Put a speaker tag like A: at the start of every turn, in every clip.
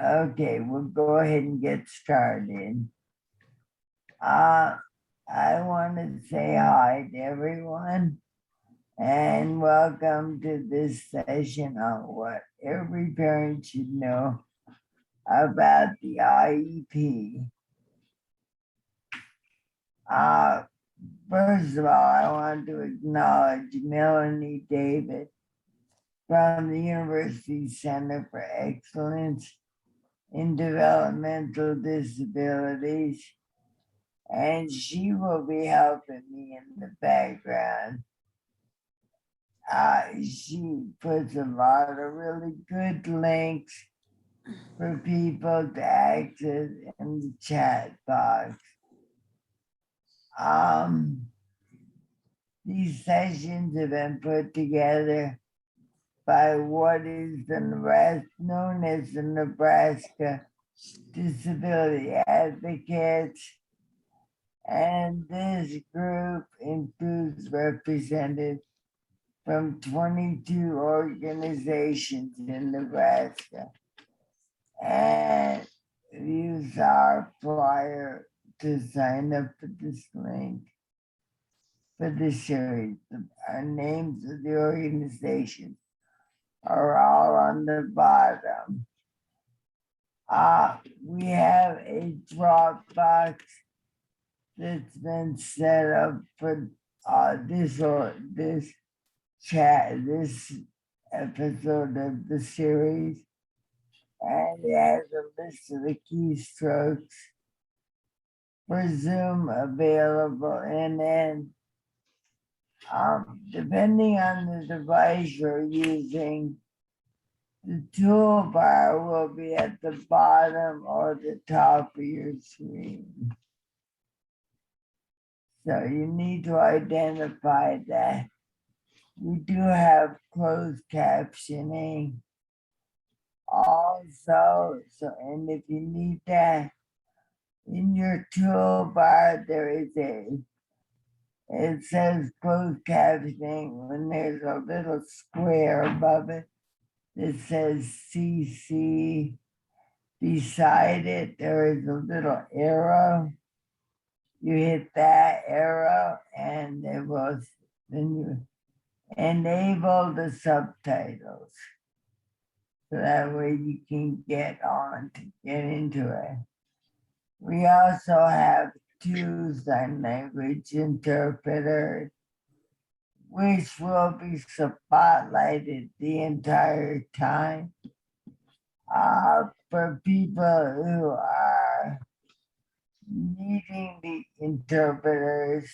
A: Okay, we'll go ahead and get started. I want to say hi to everyone and welcome to this session on what every parent should know about the IEP. First of all, I want to acknowledge Melanie David from the University Center for Excellence in Developmental Disabilities, and she will be helping me in the background. She puts a lot of really good links for people to access in the chat box. These sessions have been put together by what is known as the Nebraska Disability Advocates, and this group includes representatives from 22 organizations in Nebraska. And use our flyer to sign up for this link for this series. Our names of the organizations are all on the bottom. We have a Dropbox that's been set up for this episode of the series, and it has a list of the keystrokes for Zoom available, and then depending on the device you're using, the toolbar will be at the bottom or the top of your screen. So you need to identify that. We do have closed captioning also. And if you need that, in your toolbar, it says closed captioning when there's a little square above it that says CC. Beside it, there is a little arrow. You hit that arrow and then you enable the subtitles. So that way you can get into it. We also have 2 sign language interpreters, which will be spotlighted the entire time. For people who are needing the interpreters,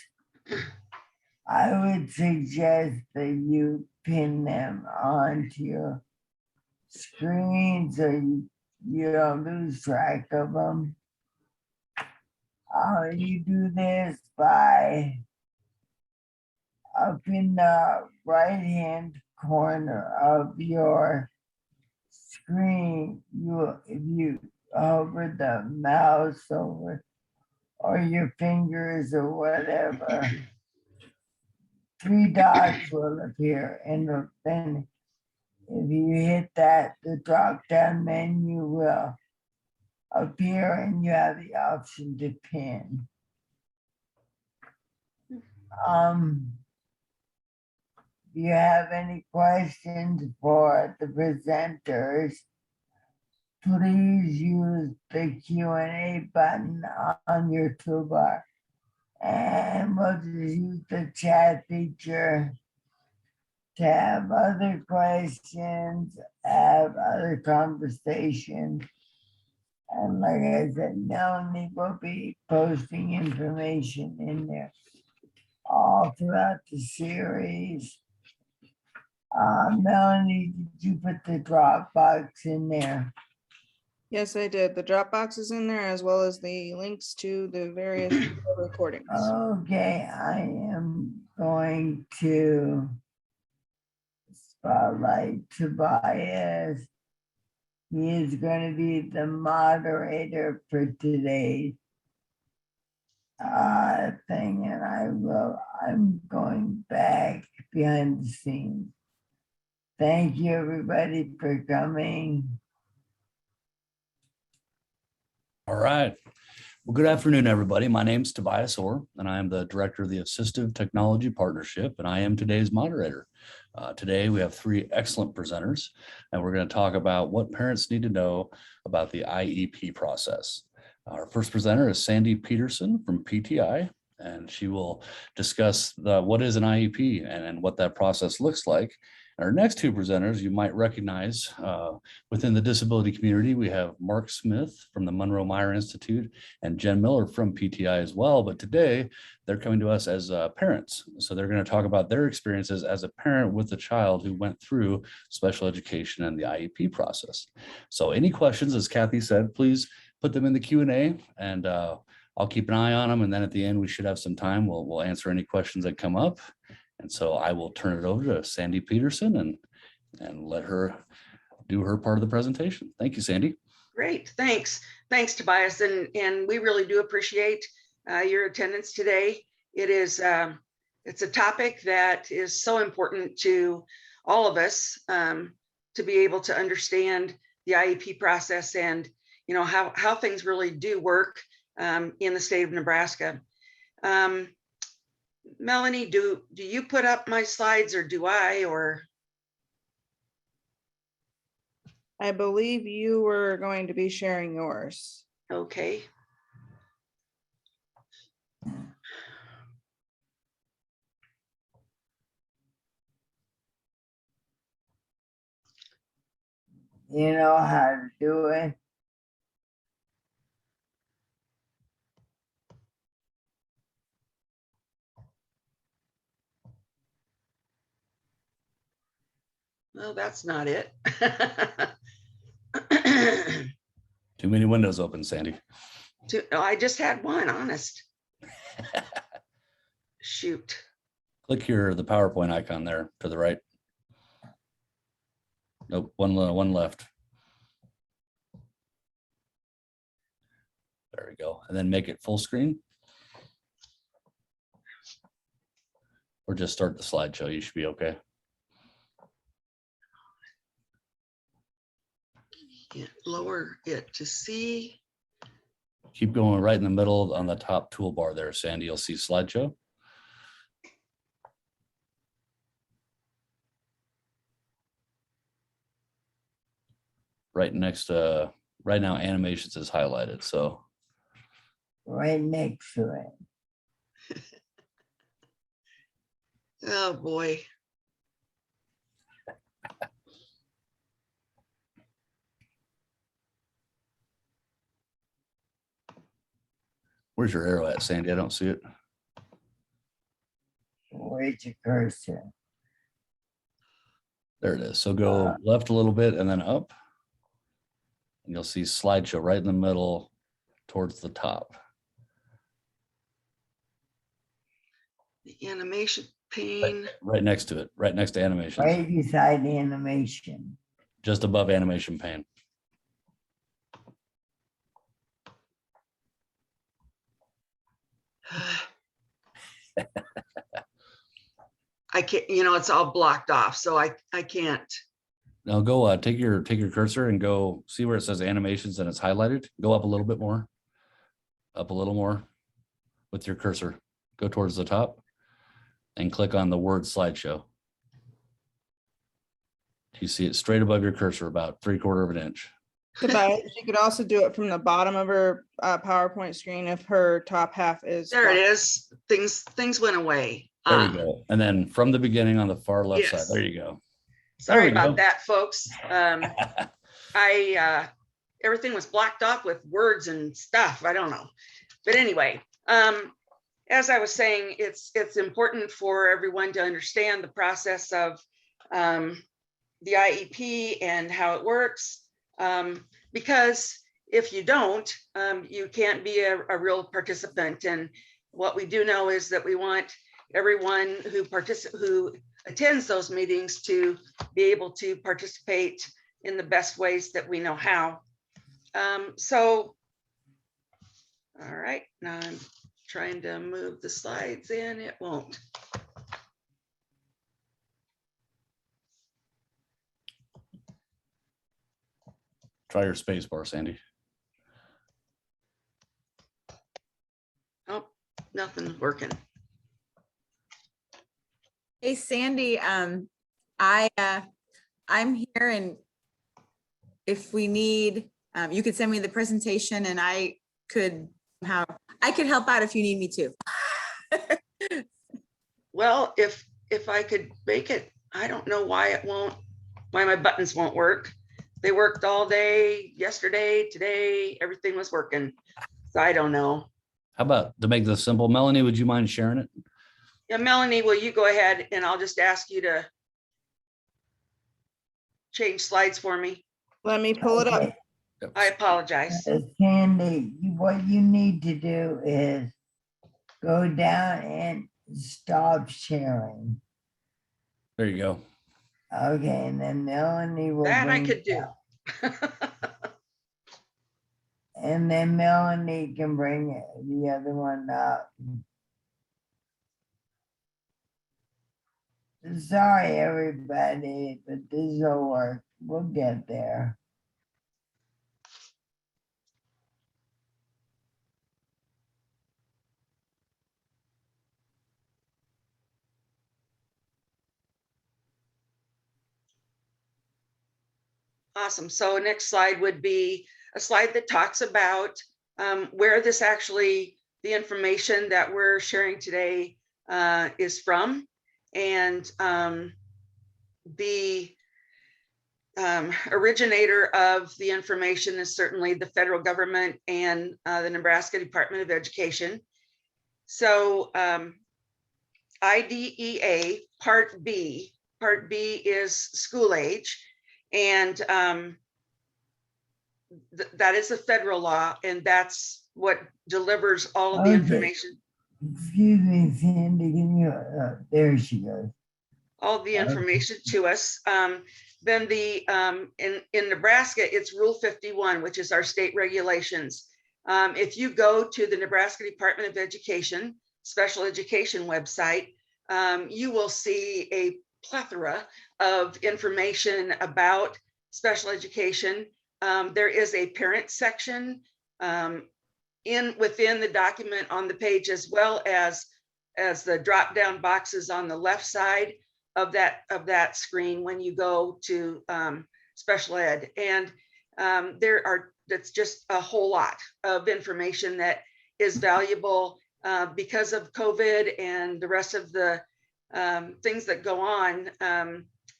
A: I would suggest that you pin them onto your screen so you don't lose track of them. You do this by up in the right-hand corner of your screen. If you hover the mouse over or your fingers or whatever, 3 dots will appear, and then if you hit that, the drop-down menu will appear and you have the option to pin. Do you have any questions for the presenters? Please use the Q&A button on your toolbar, and we'll just use the chat feature to have other questions, have other conversations. And like I said, Melanie will be posting information in there all throughout the series. Melanie, did you put the Dropbox in there?
B: Yes, I did. The Dropbox is in there as well as the links to the various recordings.
A: Okay, I am going to spotlight Tobias. He is going to be the moderator for today's thing, and I'm going back behind the scenes. Thank you, everybody, for coming.
C: All right. Well, good afternoon, everybody. My name's Tobias Orr, and I am the Director of the Assistive Technology Partnership, and I am today's moderator. Today, we have three excellent presenters, and we're going to talk about what parents need to know about the IEP process. Our first presenter is Sandy Peterson from PTI, and she will discuss what is an IEP and what that process looks like. Our next two presenters you might recognize within the disability community. We have Mark Smith from the Monroe Meyer Institute and Jen Miller from PTI as well. But today they're coming to us as parents. So they're going to talk about their experiences as a parent with a child who went through special education and the IEP process. So any questions, as Kathy said, please put them in the Q&A and I'll keep an eye on them. And then at the end, we should have some time. We'll answer any questions that come up. And so I will turn it over to Sandy Peterson and let her do her part of the presentation. Thank you, Sandy.
D: Great, thanks. Thanks, Tobias. And we really do appreciate your attendance today. It's a topic that is so important to all of us to be able to understand the IEP process and how things really do work in the state of Nebraska. Melanie, do you put up my slides or do I, or?
B: I believe you were going to be sharing yours.
D: Okay.
A: You know how to do it?
D: Well, that's not it.
C: Too many windows open, Sandy.
D: I just had one, honest. Shoot.
C: Click the PowerPoint icon there to the right. Nope, one left. There we go. And then make it full screen. Or just start the slideshow. You should be okay.
D: Lower it to see.
C: Keep going right in the middle on the top toolbar there, Sandy. You'll see slideshow. Right next to, right now animations is highlighted. So
A: Right next to it.
D: Oh boy.
C: where's your arrow at, Sandy? I don't see it.
A: Where's your cursor?
C: There it is. So go left a little bit and then up. And you'll see slideshow right in the middle towards the top.
D: The animation pane.
C: Right next to it, right next to animations.
A: Right beside the animation.
C: Just above animation pane.
D: I can't, it's all blocked off, so I can't.
C: Now go take your cursor and go see where it says animations and it's highlighted. Go up a little bit more. Up a little more with your cursor. Go towards the top and click on the word slideshow. You see it straight above your cursor, about 3/4 of an inch.
B: Tobias, you could also do it from the bottom of her PowerPoint screen if her top half is.
D: There it is. Things went away.
C: There you go. And then from the beginning on the far left
D: Yes.
C: side, there you go.
D: Sorry
C: we
D: about
C: go.
D: that, folks. Everything was blocked off with words and stuff. I don't know. But anyway, as I was saying, it's important for everyone to understand the process of the IEP and how it works. Because if you don't, you can't be a real participant. And what we do know is that we want everyone who attends those meetings to be able to participate in the best ways that we know how. So, all right, now I'm trying to move the slides in, it won't.
C: Try your space bar, Sandy.
D: working.
E: Hey Sandy, I'm here, and if we need, you could send me the presentation, and I could help out if you need me to.
D: Well, if I could make it, I don't know why my buttons won't work. They worked all day yesterday, today, everything was working. So I don't know.
C: How about to make this simple, Melanie, would you mind sharing it?
D: Yeah, Melanie, will you go ahead and I'll just ask you to change slides for me?
B: Let me pull it up.
A: Okay,
D: I apologize.
A: Sandy, what you need to do is go down and stop sharing.
C: There you go.
A: Okay, and then Melanie will
D: That I
A: bring
D: could
A: it
D: do.
A: up. And then Melanie can bring the other one up. Sorry, everybody, but this will work. We'll get there.
D: Awesome. So next slide would be a slide that talks about where this actually, the information that we're sharing today is from. And the originator of the information is certainly the federal government and the Nebraska Department of Education. So IDEA Part B is school age. And that is a federal law, and that's what delivers all of the
A: Okay.
D: information.
A: Excuse me, Sandy, can you, there she goes.
D: All the information to us. Then in Nebraska, it's Rule 51, which is our state regulations. If you go to the Nebraska Department of Education special education website, you will see a plethora of information about special education. There is a parent section within the document on the page, as well as the drop down boxes on the left side of that screen when you go to special ed. And that's just a whole lot of information that is valuable because of COVID and the rest of the things that go on.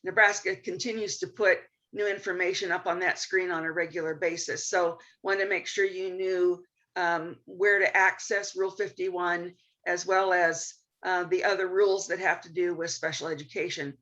D: Nebraska continues to put new information up on that screen on a regular basis. So want to make sure you knew where to access Rule 51, as well as the other rules that have to do with special education.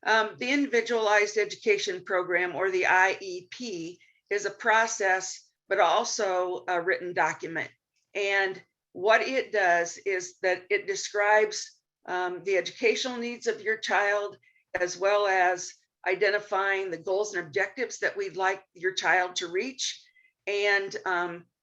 D: The Individualized Education Program, or the IEP, is a process, but also a written document. And what it does is that it describes the educational needs of your child, as well as identifying the goals and objectives that we'd like your child to reach, and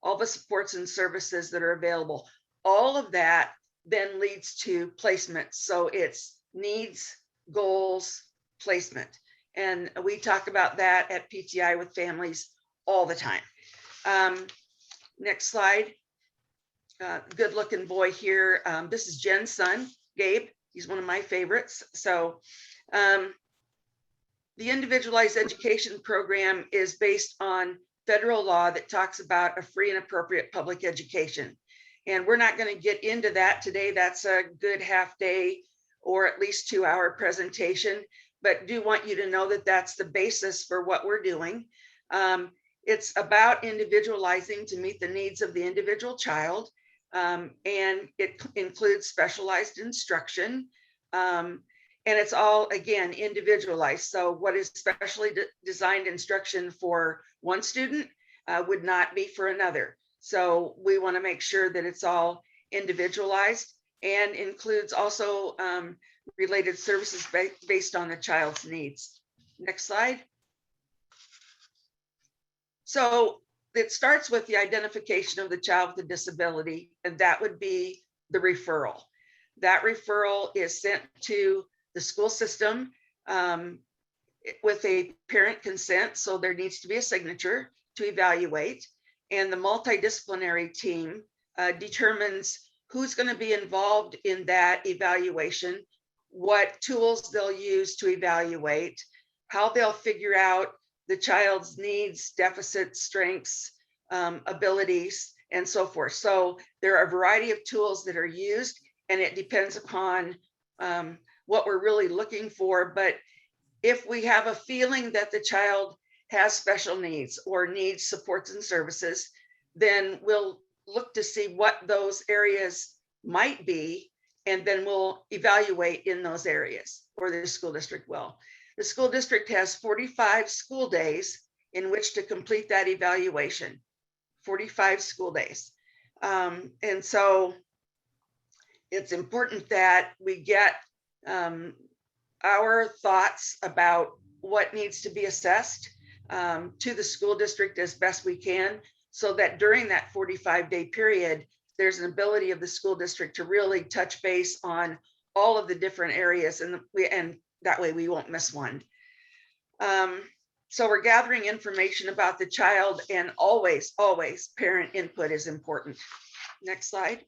D: all the supports and services that are available. All of that then leads to placement. So it's needs, goals, placement. And we talk about that at PTI with families all the time. Next slide. Good looking boy here. This is Jen's son, Gabe. He's one of my favorites. So the Individualized Education Program is based on federal law that talks about a free and appropriate public education. And we're not going to get into that today. That's a good half day or at least 2-hour presentation, but do want you to know that that's the basis for what we're doing. It's about individualizing to meet the needs of the individual child. And it includes specialized instruction. And it's all, again, individualized. So what is specially designed instruction for one student would not be for another. So we want to make sure that it's all individualized, and includes also related services based on the child's needs. Next slide. So it starts with the identification of the child with a disability, and that would be the referral. That referral is sent to the school system with a parent consent. So there needs to be a signature to evaluate. And the multidisciplinary team determines who's going to be involved in that evaluation, what tools they'll use to evaluate, how they'll figure out the child's needs, deficits, strengths, abilities, and so forth. So there are a variety of tools that are used, and it depends upon what we're really looking for. But if we have a feeling that the child has special needs or needs supports and services, then we'll look to see what those areas might be, and then we'll evaluate in those areas, or the school district will. The school district has 45 school days in which to complete that evaluation, 45 school days. And so it's important that we get our thoughts about what needs to be assessed to the school district as best we can, so that during that 45-day period, there's an ability of the school district to really touch base on all of the different areas, and that way we won't miss one. So we're gathering information about the child, and always parent input is important. Next slide.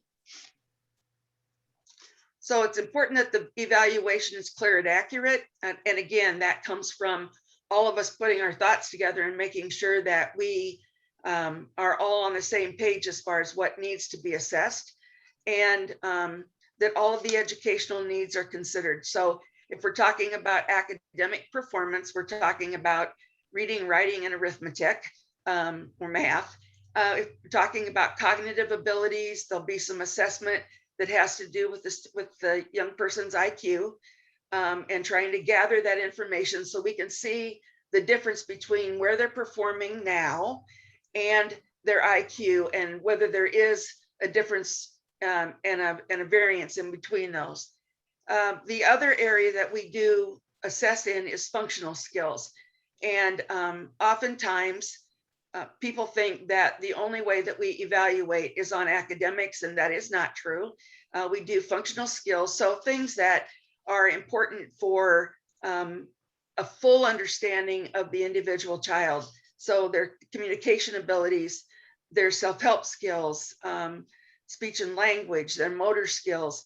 D: So it's important that the evaluation is clear and accurate. And again, that comes from all of us putting our thoughts together and making sure that we are all on the same page as far as what needs to be assessed, and that all of the educational needs are considered. So if we're talking about academic performance, we're talking about reading, writing, and arithmetic, or math. If we're talking about cognitive abilities, there'll be some assessment that has to do with the young person's IQ, and trying to gather that information so we can see the difference between where they're performing now and their IQ, and whether there is a difference and a variance in between those. The other area that we do assess in is functional skills. And oftentimes people think that the only way that we evaluate is on academics, and that is not true. We do functional skills, so things that are important for a full understanding of the individual child. So their communication abilities, their self-help skills, speech and language, their motor skills,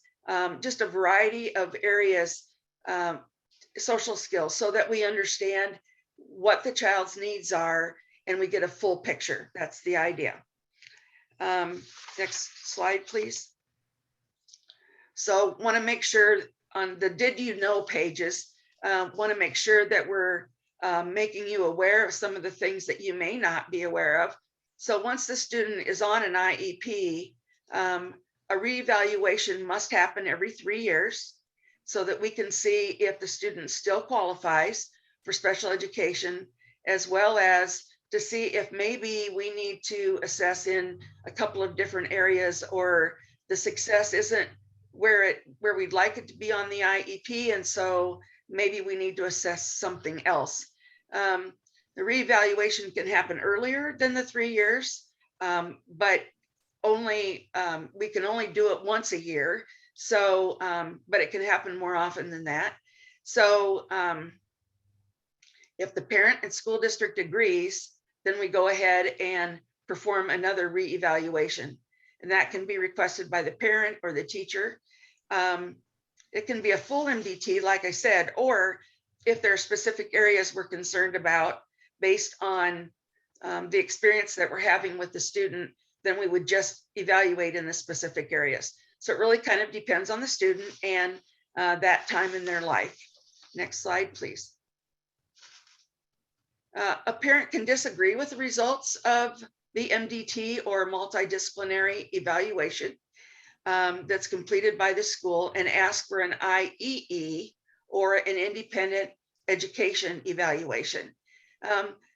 D: just a variety of areas, social skills, so that we understand what the child's needs are and we get a full picture. That's the idea. Next slide, please. So want to make sure on the did you know pages, want to make sure that we're making you aware of some of the things that you may not be aware of. So once the student is on an IEP, a reevaluation must happen every 3 years so that we can see if the student still qualifies for special education, as well as to see if maybe we need to assess in a couple of different areas, or the success isn't where we'd like it to be on the IEP, and so maybe we need to assess something else. The reevaluation can happen earlier than the 3 years, but we can only do it once a year. So, but it can happen more often than that. So if the parent and school district agrees, then we go ahead and perform another reevaluation. And that can be requested by the parent or the teacher. It can be a full MDT, like I said, or if there are specific areas we're concerned about based on the experience that we're having with the student, then we would just evaluate in the specific areas. So it really kind of depends on the student and that time in their life. Next slide, please. A parent can disagree with the results of the MDT or multidisciplinary evaluation that's completed by the school and ask for an IEE or an independent education evaluation.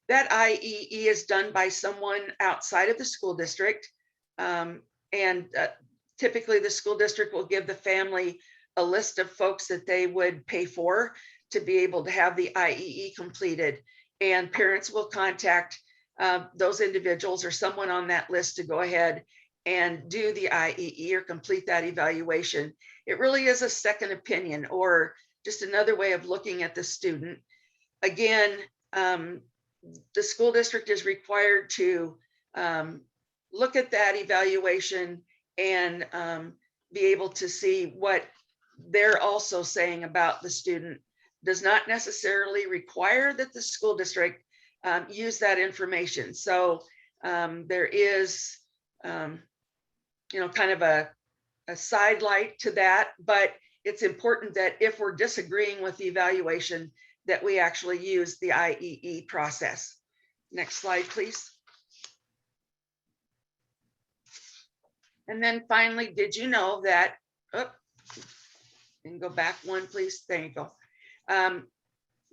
D: That IEE is done by someone outside of the school district, and typically the school district will give the family a list of folks that they would pay for to be able to have the IEE completed, and parents will contact those individuals or someone on that list to go ahead and do the IEE or complete that evaluation. It really is a second opinion, or just another way of looking at the student. Again, the school district is required to look at that evaluation and be able to see what they're also saying about the student. Does not necessarily require that the school district use that information. So there is, kind of a sidelight to that, but it's important that if we're disagreeing with the evaluation, that we actually use the IEE process. Next slide, please. And then finally, did you know that, and go back one, please. There you go.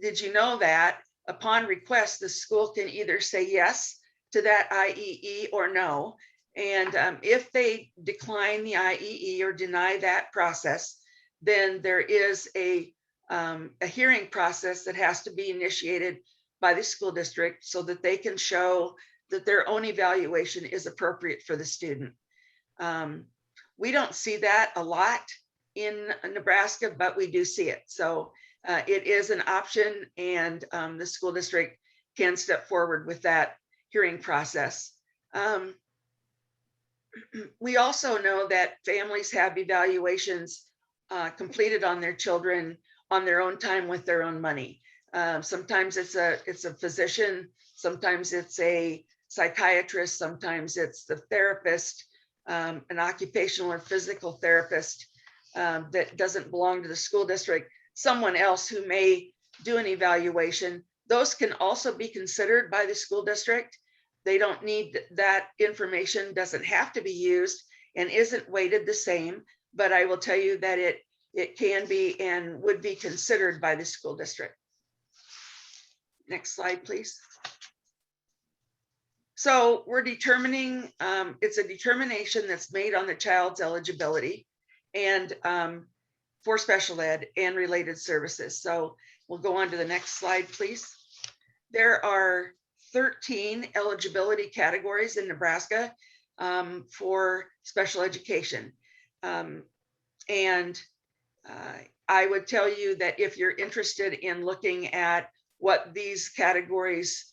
D: Did you know that upon request, the school can either say yes to that IEE or no? And if they decline the IEE or deny that process, then there is a hearing process that has to be initiated by the school district so that they can show that their own evaluation is appropriate for the student. We don't see that a lot in Nebraska, but we do see it. So it is an option, and the school district can step forward with that hearing process. We also know that families have evaluations completed on their children on their own time with their own money. Sometimes it's a physician, sometimes it's a psychiatrist, sometimes it's the therapist, an occupational or physical therapist that doesn't belong to the school district, someone else who may do an evaluation. Those can also be considered by the school district. They don't need that information, doesn't have to be used and isn't weighted the same, but I will tell you that it can be and would be considered by the school district. Next slide, please. So we're determining, it's a determination that's made on the child's eligibility and for special ed and related services. So we'll go on to the next slide, please. There are 13 eligibility categories in Nebraska for special education. And I would tell you that if you're interested in looking at what these categories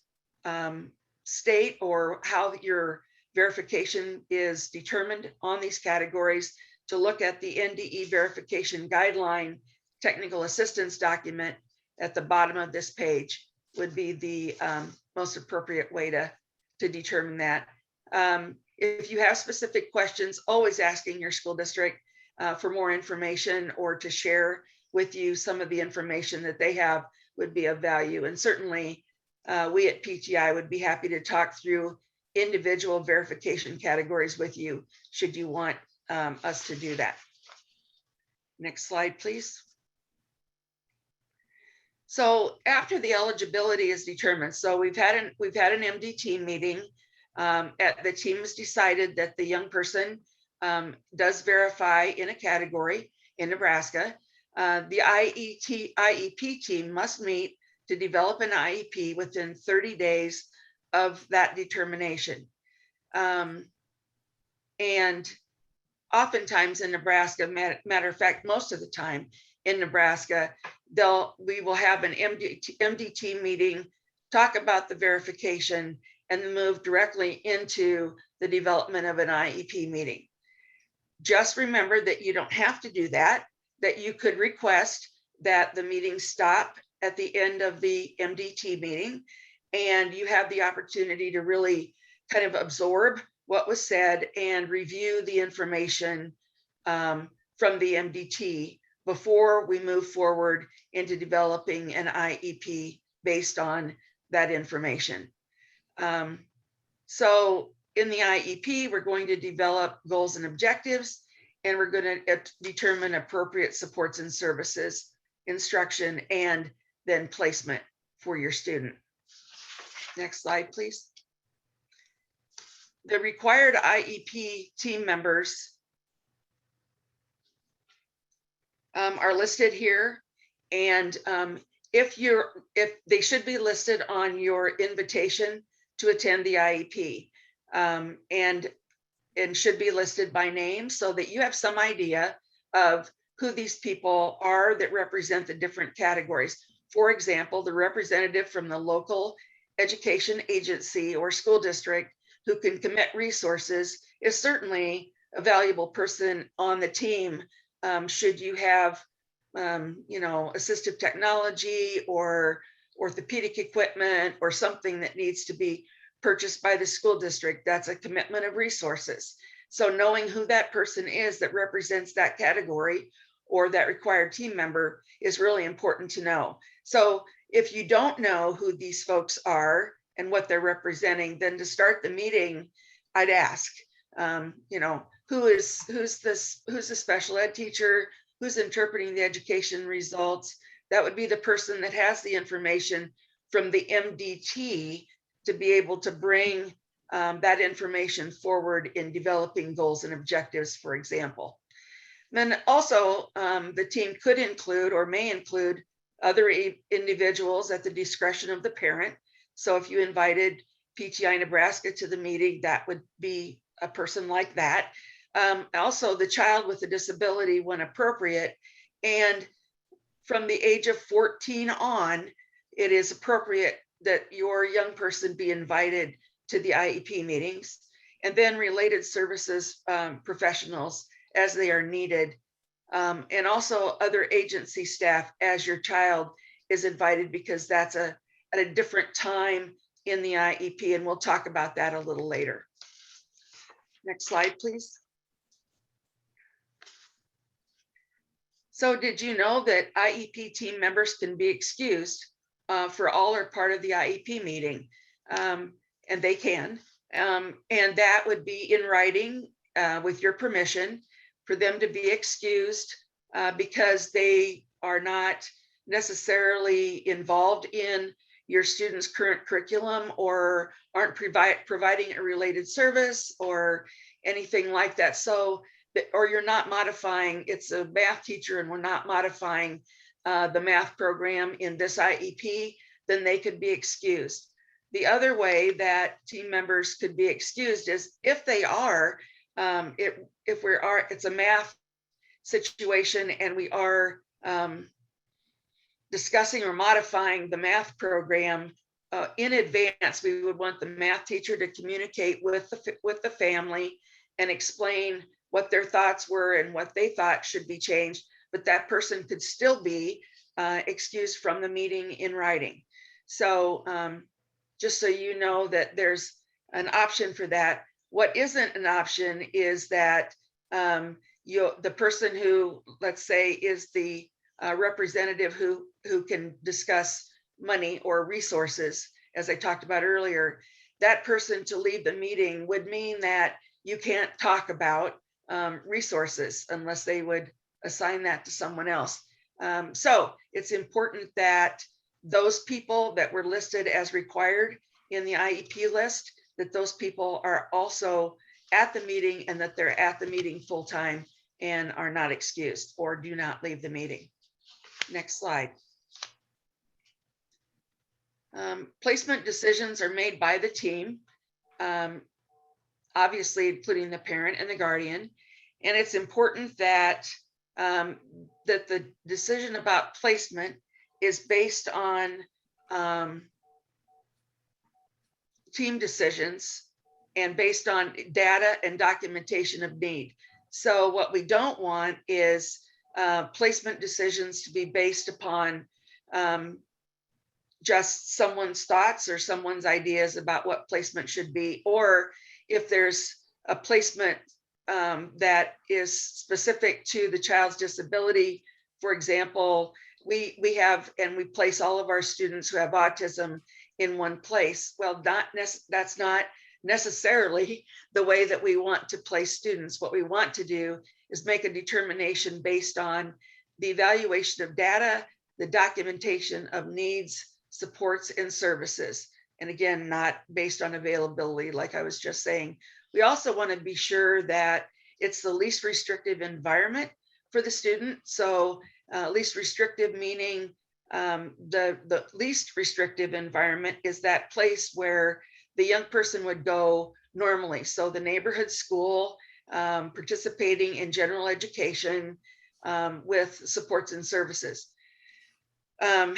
D: state or how your verification is determined on these categories, to look at the NDE verification guideline technical assistance document at the bottom of this page would be the most appropriate way to determine that. If you have specific questions, always asking your school district for more information or to share with you some of the information that they have would be of value. And certainly we at PTI would be happy to talk through individual verification categories with you should you want us to do that. Next slide, please. So after the eligibility is determined, so we've had an MDT meeting. The team has decided that the young person does verify in a category in Nebraska. The IEP team must meet to develop an IEP within 30 days of that determination. And oftentimes in Nebraska, matter of fact, most of the time in Nebraska, we will have an MDT meeting, talk about the verification, and then move directly into the development of an IEP meeting. Just remember that you don't have to do that, that you could request that the meeting stop at the end of the MDT meeting, and you have the opportunity to really kind of absorb what was said and review the information from the MDT before we move forward into developing an IEP based on that information. So in the IEP, we're going to develop goals and objectives, and we're going to determine appropriate supports and services, instruction, and then placement for your student. Next slide, please. The required IEP team members are listed here, and if they should be listed on your invitation to attend the IEP, and should be listed by name so that you have some idea of who these people are that represent the different categories. For example, the representative from the local education agency or school district who can commit resources is certainly a valuable person on the team. Should you have, assistive technology or orthopedic equipment or something that needs to be purchased by the school district, that's a commitment of resources. So knowing who that person is that represents that category or that required team member is really important to know. So if you don't know who these folks are and what they're representing, then to start the meeting, I'd ask, who's the special ed teacher, who's interpreting the education results. That would be the person that has the information from the MDT to be able to bring that information forward in developing goals and objectives, for example. Then also the team could include or may include other individuals at the discretion of the parent. So if you invited PTI Nebraska to the meeting, that would be a person like that. Also the child with a disability when appropriate. And from the age of 14 on, it is appropriate that your young person be invited to the IEP meetings, and then related services professionals as they are needed. And also other agency staff as your child is invited, because that's at a different time in the IEP, and we'll talk about that a little later. Next slide, please. So did you know that IEP team members can be excused for all or part of the IEP meeting? And they can. And that would be in writing with your permission for them to be excused because they are not necessarily involved in your student's current curriculum or aren't providing a related service or anything like that. So, or you're not modifying, it's a math teacher and we're not modifying the math program in this IEP, then they could be excused. The other way that team members could be excused is if they are, it's a math situation and we are discussing or modifying the math program in advance, we would want the math teacher to communicate with the family and explain what their thoughts were and what they thought should be changed, but that person could still be excused from the meeting in writing. So just so you know that there's an option for that. What isn't an option is that the person who, let's say, is the representative who can discuss money or resources, as I talked about earlier, that person to leave the meeting would mean that you can't talk about resources unless they would assign that to someone else. So it's important that those people that were listed as required in the IEP list, that those people are also at the meeting and that they're at the meeting full time and are not excused or do not leave the meeting. Next slide. Placement decisions are made by the team, obviously including the parent and the guardian. And it's important that that the decision about placement is based on team decisions and based on data and documentation of need. So what we don't want is placement decisions to be based upon just someone's thoughts or someone's ideas about what placement should be, or if there's a placement that is specific to the child's disability. For example, we place all of our students who have autism in one place. Well, that's not necessarily the way that we want to place students. What we want to do is make a determination based on the evaluation of data, the documentation of needs, supports, and services. And again, not based on availability, like I was just saying. We also want to be sure that it's the least restrictive environment for the student. So least restrictive meaning the least restrictive environment is that place where the young person would go normally. So the neighborhood school, participating in general education with supports and services. Then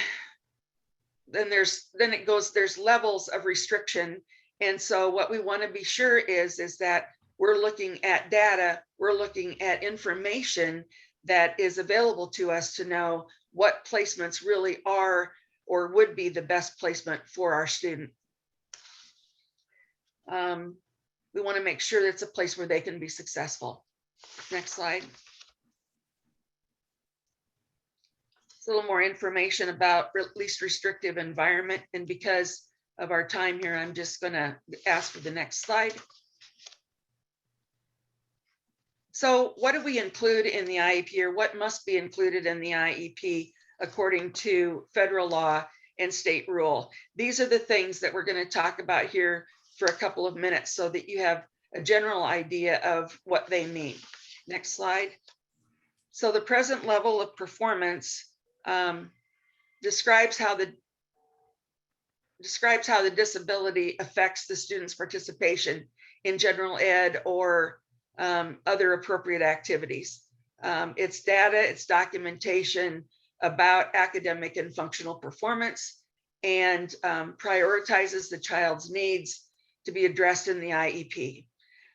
D: there's levels of restriction. And so what we want to be sure is that we're looking at data, we're looking at information that is available to us to know what placements really are or would be the best placement for our student. We want to make sure it's a place where they can be successful. Next slide. It's a little more information about least restrictive environment. And because of our time here, I'm just going to ask for the next slide. So what do we include in the IEP, or what must be included in the IEP according to federal law and state rule? These are the things that we're going to talk about here for a couple of minutes so that you have a general idea of what they mean. Next slide. So the present level of performance describes how the disability affects the student's participation in general ed or other appropriate activities. It's data, it's documentation about academic and functional performance, and prioritizes the child's needs to be addressed in the IEP.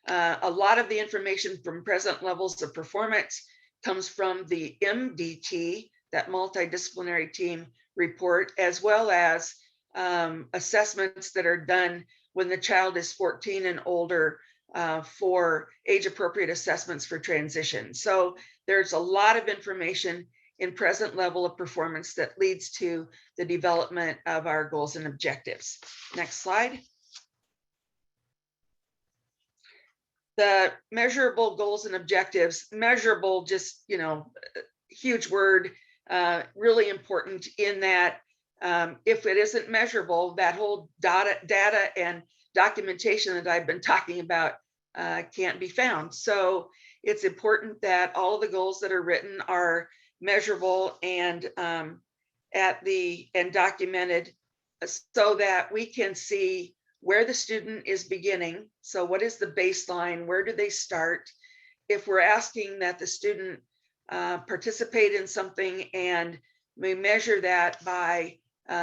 D: A lot of the information from present levels of performance comes from the MDT, that multidisciplinary team report, as well as assessments that are done when the child is 14 and older for age-appropriate assessments for transition. So there's a lot of information in present level of performance that leads to the development of our goals and objectives. Next slide. The measurable goals and objectives, measurable, just, you know, huge word, really important in that if it isn't measurable, that whole data and documentation that I've been talking about can't be found. So it's important that all of the goals that are written are measurable and documented so that we can see where the student is beginning. So what is the baseline? Where do they start? If we're asking that the student participate in something and we measure that by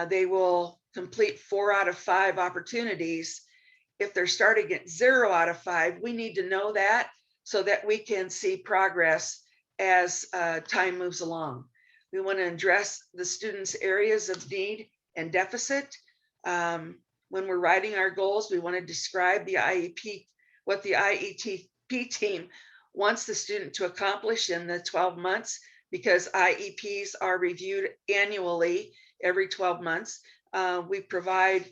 D: they will complete 4 out of 5 opportunities. If they're starting at 0 out of 5, we need to know that so that we can see progress as time moves along. We want to address the students' areas of need and deficit. When we're writing our goals, we want to describe the IEP, what the IEP team wants the student to accomplish in the 12 months, because IEPs are reviewed annually every 12 months. We provide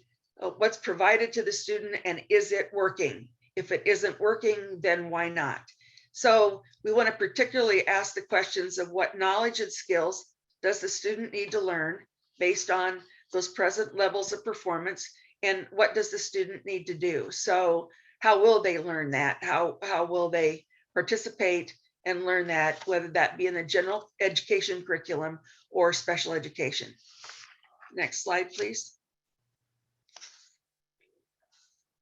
D: what's provided to the student and is it working? If it isn't working, then why not? So we want to particularly ask the questions of what knowledge and skills does the student need to learn based on those present levels of performance, and what does the student need to do? So how will they learn that? How will they participate and learn that, whether that be in the general education curriculum or special education? Next slide, please.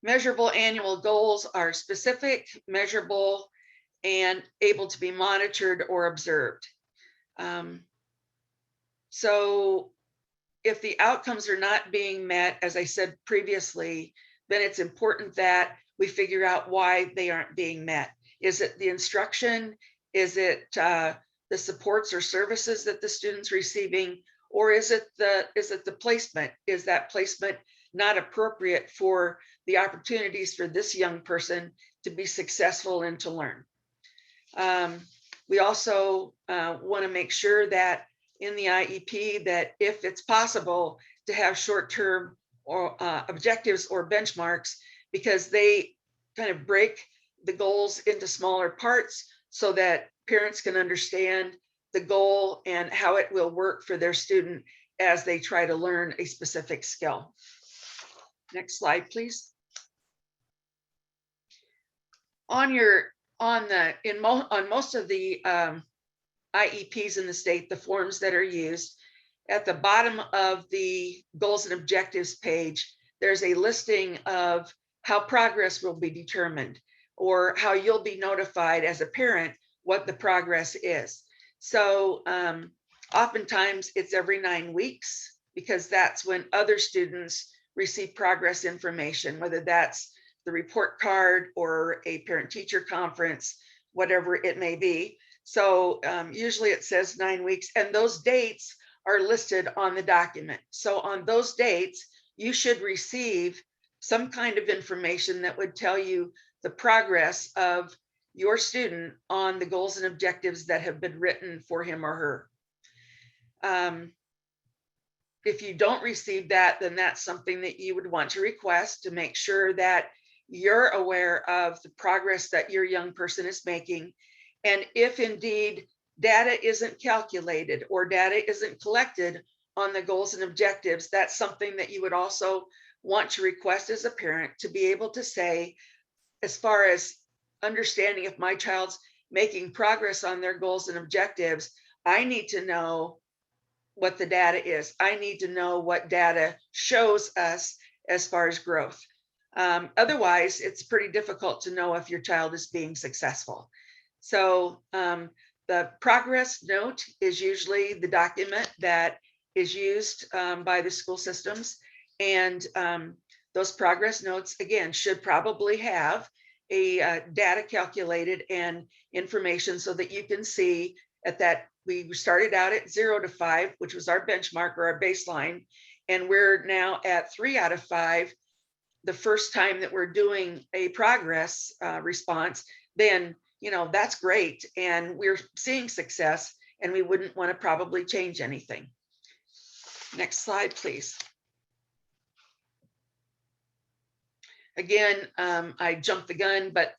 D: Measurable annual goals are specific, measurable, and able to be monitored or observed. So if the outcomes are not being met, as I said previously, then it's important that we figure out why they aren't being met. Is it the instruction? Is it the supports or services that the student's receiving? Or is it the placement? Is that placement not appropriate for the opportunities for this young person to be successful and to learn? We also want to make sure that in the IEP that if it's possible to have short-term or objectives or benchmarks, because they kind of break the goals into smaller parts so that parents can understand the goal and how it will work for their student as they try to learn a specific skill. Next slide, please. On most of the IEPs in the state, the forms that are used, at the bottom of the goals and objectives page, there's a listing of how progress will be determined or how you'll be notified as a parent what the progress is. So oftentimes it's every 9 weeks, because that's when other students receive progress information, whether that's the report card or a parent-teacher conference, whatever it may be. So usually it says 9 weeks, and those dates are listed on the document. So on those dates, you should receive some kind of information that would tell you the progress of your student on the goals and objectives that have been written for him or her. If you don't receive that, then that's something that you would want to request to make sure that you're aware of the progress that your young person is making. And if indeed data isn't calculated or data isn't collected on the goals and objectives, that's something that you would also want to request as a parent to be able to say, as far as understanding if my child's making progress on their goals and objectives, I need to know what the data is. I need to know what data shows us as far as growth. Otherwise, it's pretty difficult to know if your child is being successful. So the progress note is usually the document that is used by the school systems. And those progress notes, again, should probably have a data calculated and information so that you can see at that. We started out at 0 to 5, which was our benchmark or our baseline. And we're now at 3 out of 5. The first time that we're doing a progress response, then, you know, that's great. And we're seeing success, and we wouldn't want to probably change anything. Next slide, please. Again, I jumped the gun, but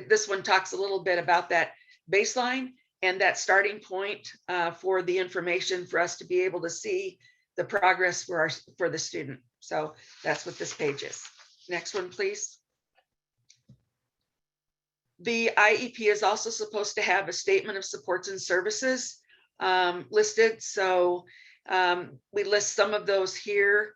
D: this one talks a little bit about that baseline and that starting point for the information for us to be able to see the progress for the student. So that's what this page is. Next one, please. The IEP is also supposed to have a statement of supports and services listed. So we list some of those here.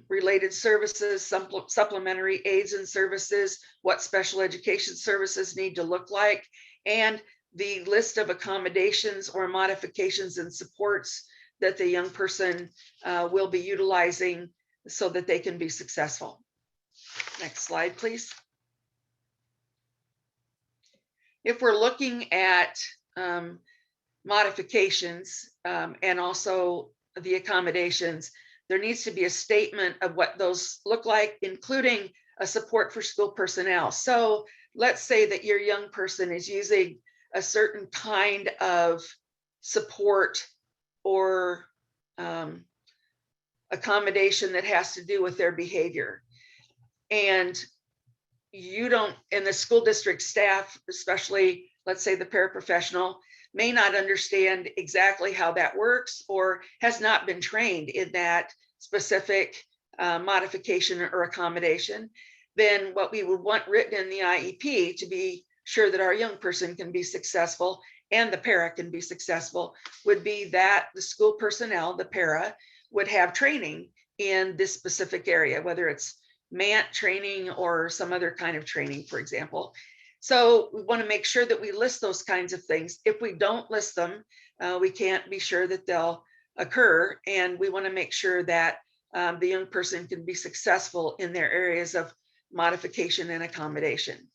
D: Related services, supplementary aids and services, what special education services need to look like, and the list of accommodations or modifications and supports that the young person will be utilizing so that they can be successful. Next slide, please. If we're looking at modifications and also the accommodations, there needs to be a statement of what those look like, including a support for school personnel. So let's say that your young person is using a certain kind of support or accommodation that has to do with their behavior. And you don't, and the school district staff, especially, let's say the paraprofessional, may not understand exactly how that works or has not been trained in that specific modification or accommodation, then what we would want written in the IEP to be sure that our young person can be successful and the para can be successful would be that the school personnel, the para, would have training in this specific area, whether it's MANT training or some other kind of training, for example. So we want to make sure that we list those kinds of things. If we don't list them, we can't be sure that they'll occur. And we want to make sure that the young person can be successful in their areas of modification and accommodation.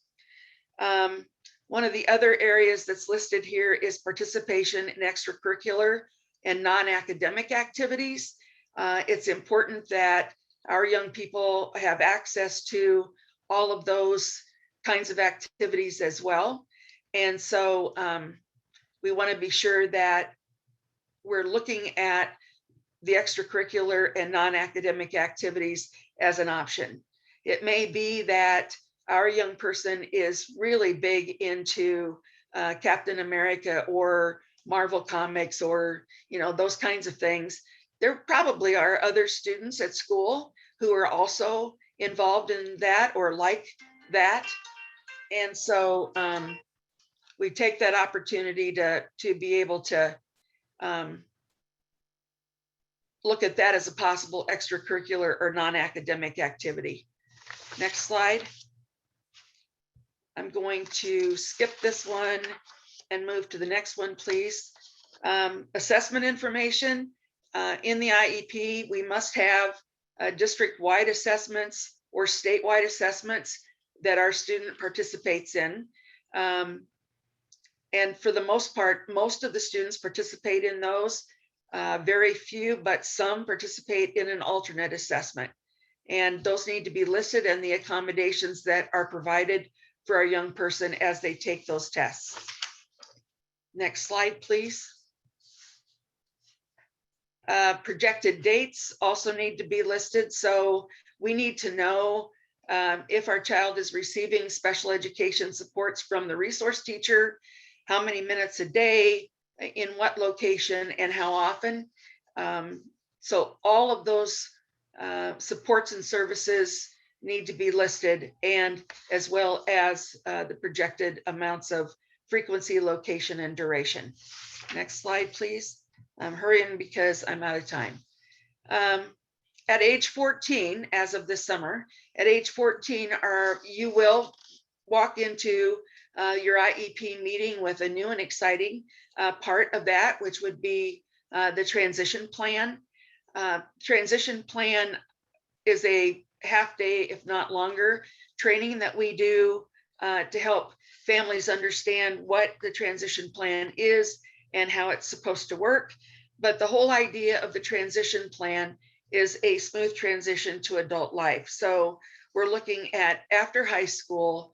D: One of the other areas that's listed here is participation in extracurricular and non-academic activities. It's important that our young people have access to all of those kinds of activities as well. And so we want to be sure that we're looking at the extracurricular and non-academic activities as an option. It may be that our young person is really big into Captain America or Marvel comics or, you know, those kinds of things. There probably are other students at school who are also involved in that or like that. And so we take that opportunity to be able to look at that as a possible extracurricular or non-academic activity. Next slide. I'm going to skip this one and move to the next one, please. Assessment information. In the IEP, we must have district-wide assessments or statewide assessments that our student participates in. And for the most part, most of the students participate in those. Very few, but some participate in an alternate assessment. And those need to be listed and the accommodations that are provided for our young person as they take those tests. Next slide, please. Projected dates also need to be listed. So we need to know if our child is receiving special education supports from the resource teacher, how many minutes a day, in what location, and how often. So all of those supports and services need to be listed, and as well as the projected amounts of frequency, location, and duration. Next slide, please. I'm hurrying because I'm out of time. At age 14, as of this summer, at age 14, you will walk into your IEP meeting with a new and exciting part of that, which would be the transition plan. Transition plan is a half day, if not longer, training that we do to help families understand what the transition plan is and how it's supposed to work. But the whole idea of the transition plan is a smooth transition to adult life. So we're looking at after high school,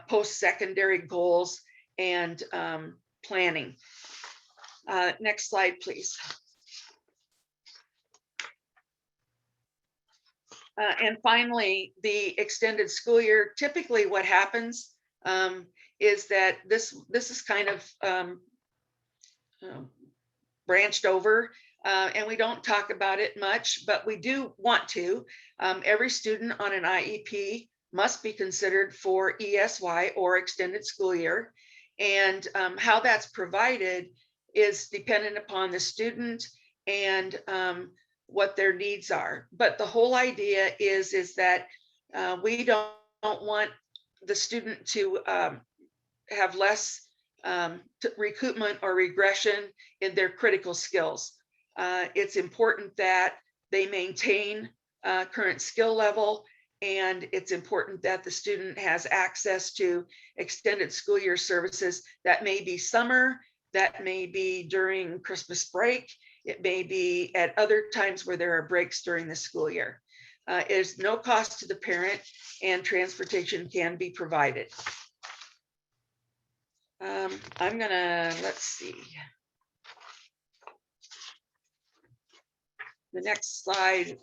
D: post-secondary goals, and planning. Next slide, please. And finally, the extended school year. Typically what happens is that this is kind of branched over, and we don't talk about it much, but we do want to. Every student on an IEP must be considered for ESY, or extended school year. And how that's provided is dependent upon the student and what their needs are. But the whole idea is that we don't want the student to have less recoupment or regression in their critical skills. It's important that they maintain current skill level, and it's important that the student has access to extended school year services. That may be summer, that may be during Christmas break, it may be at other times where there are breaks during the school year. It is no cost to the parent, and transportation can be provided. I'm gonna, let's see. The next slide,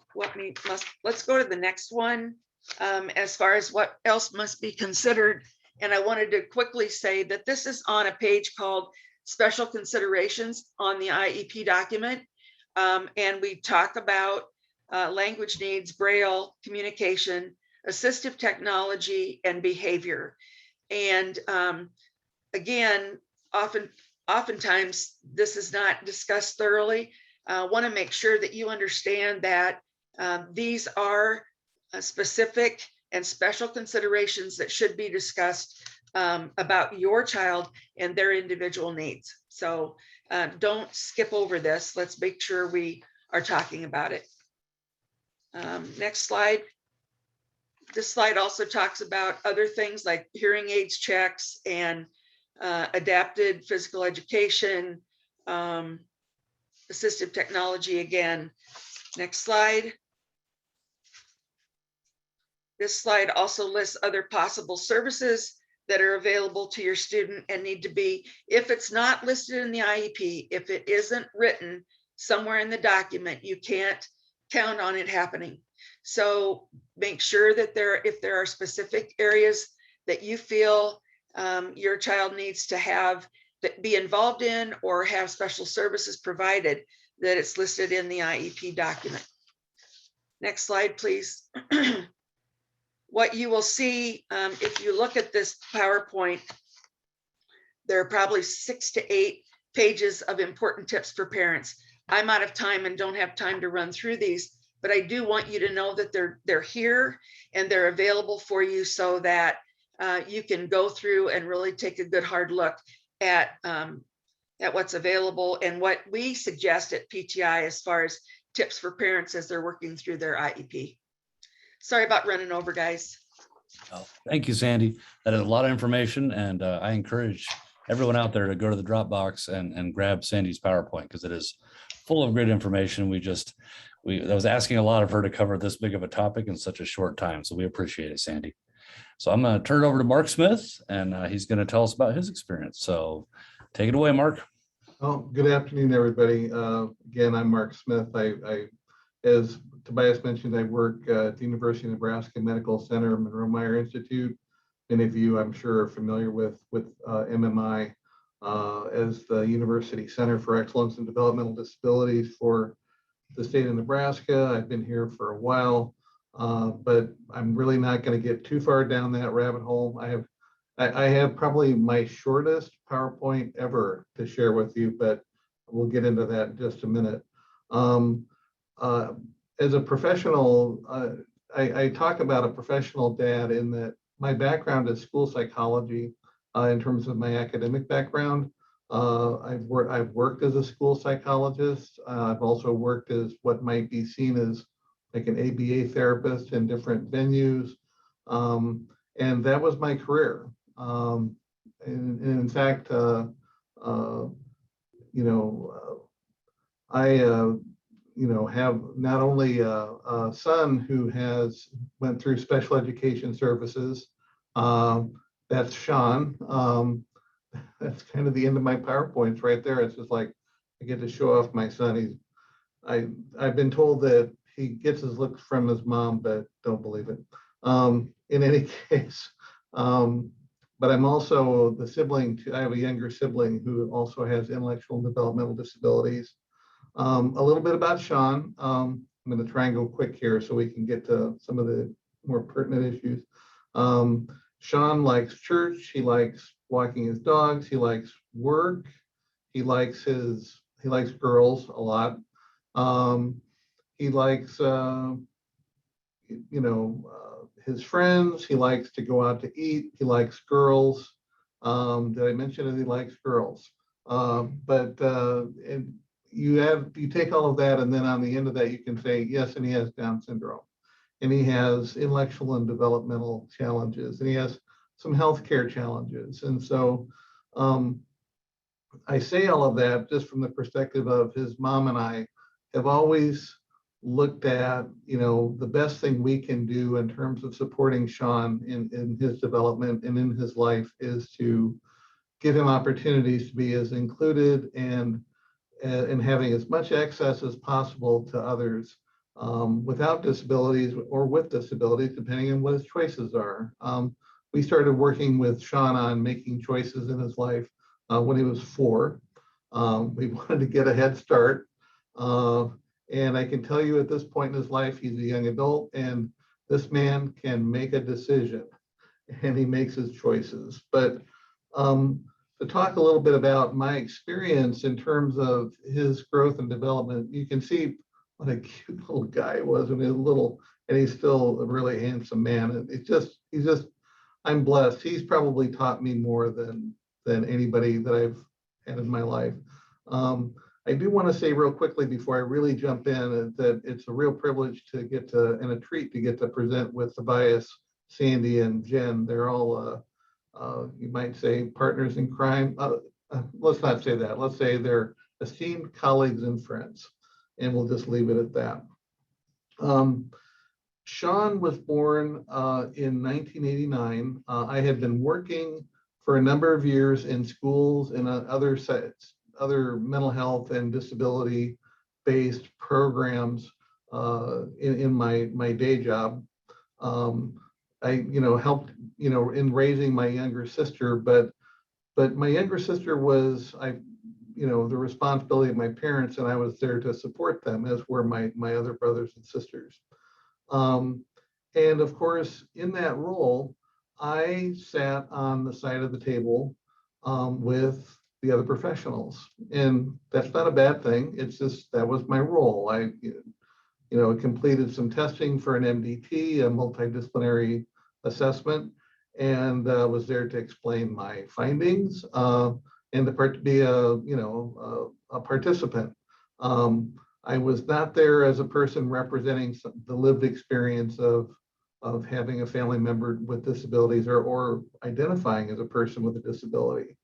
D: let's go to the next one. As far as what else must be considered. And I wanted to quickly say that this is on a page called Special Considerations on the IEP document. And we talk about language needs, Braille, communication, assistive technology, and behavior. And again, oftentimes this is not discussed thoroughly. I want to make sure that you understand that these are specific and special considerations that should be discussed about your child and their individual needs. So don't skip over this. Let's make sure we are talking about it. Next slide. This slide also talks about other things like hearing aids checks and adapted physical education, assistive technology again. Next slide. This slide also lists other possible services that are available to your student and need to be, if it's not listed in the IEP, if it isn't written somewhere in the document, you can't count on it happening. So make sure that if there are specific areas that you feel your child needs to have, that be involved in or have special services provided, that it's listed in the IEP document. Next slide, please. What you will see if you look at this PowerPoint, there are probably 6 to 8 pages of important tips for parents. I'm out of time and don't have time to run through these, but I do want you to know that they're here and they're available for you, so that you can go through and really take a good hard look at what's available and what we suggest at PTI as far as tips for parents as they're working through their IEP. Sorry about running over, guys.
C: Oh, thank you, Sandy. That is a lot of information, and I encourage everyone out there to go to the Dropbox and grab Sandy's PowerPoint because it is full of great information. I was asking a lot of her to cover this big of a topic in such a short time, so we appreciate it, Sandy. So I'm going to turn it over to Mark Smith, and he's going to tell us about his experience. So take it away, Mark.
F: Oh, good afternoon, everybody. Again, I'm Mark Smith. As Tobias mentioned, I work at the University of Nebraska Medical Center, Monroe Meyer Institute. Many of you, I'm sure, are familiar with MMI as the University Center for Excellence in Developmental Disabilities for the state of Nebraska. I've been here for a while, but I'm really not going to get too far down that rabbit hole. I have probably my shortest PowerPoint ever to share with you, but we'll get into that in just a minute. As a professional, I talk about a professional dad in that my background is school psychology in terms of my academic background. I've worked as a school psychologist. I've also worked as what might be seen as like an ABA therapist in different venues. And that was my career. And in fact, I have not only a son who has went through special education services. That's Sean. That's kind of the end of my PowerPoints right there. It's just like I get to show off my son. I've been told that he gets his looks from his mom, but don't believe it. In any case, but I'm also the sibling to, I have a younger sibling who also has intellectual and developmental disabilities. A little bit about Sean. I'm going to try and go quick here so we can get to some of the more pertinent issues. Sean likes church. He likes walking his dogs. He likes work. He likes girls a lot. He likes, his friends. He likes to go out to eat. He likes girls. Did I mention that he likes girls? You take all of that, and then on the end of that, you can say, yes, and he has Down syndrome, and he has intellectual and developmental challenges, and he has some healthcare challenges. And so I say all of that just from the perspective of his mom and I have always looked at, the best thing we can do in terms of supporting Sean in his development and in his life is to give him opportunities to be as included and having as much access as possible to others without disabilities or with disabilities, depending on what his choices are. We started working with Sean on making choices in his life when he was 4. We wanted to get a head start. And I can tell you at this point in his life, he's a young adult, and this man can make a decision, and he makes his choices. But to talk a little bit about my experience in terms of his growth and development, you can see what a cute little guy he was when he was little, and he's still a really handsome man. And I'm blessed. He's probably taught me more than anybody that I've had in my life. I do want to say real quickly before I really jump in that it's a real privilege to get to, and a treat to get to present with Tobias, Sandy, and Jen. They're all you might say partners in crime. Let's not say that. Let's say they're esteemed colleagues and friends, and we'll just leave it at that. Sean was born in 1989. I had been working for a number of years in schools and other mental health and disability based programs in my day job. I helped in raising my younger sister, but my younger sister was the responsibility of my parents, and I was there to support them, as were my other brothers and sisters. And of course, in that role, I sat on the side of the table with the other professionals, and that's not a bad thing. It's just that was my role. I completed some testing for an MDT, a multidisciplinary assessment, and was there to explain my findings and to be a participant. I was not there as a person representing the lived experience of of having a family member with disabilities or identifying as a person with a disability.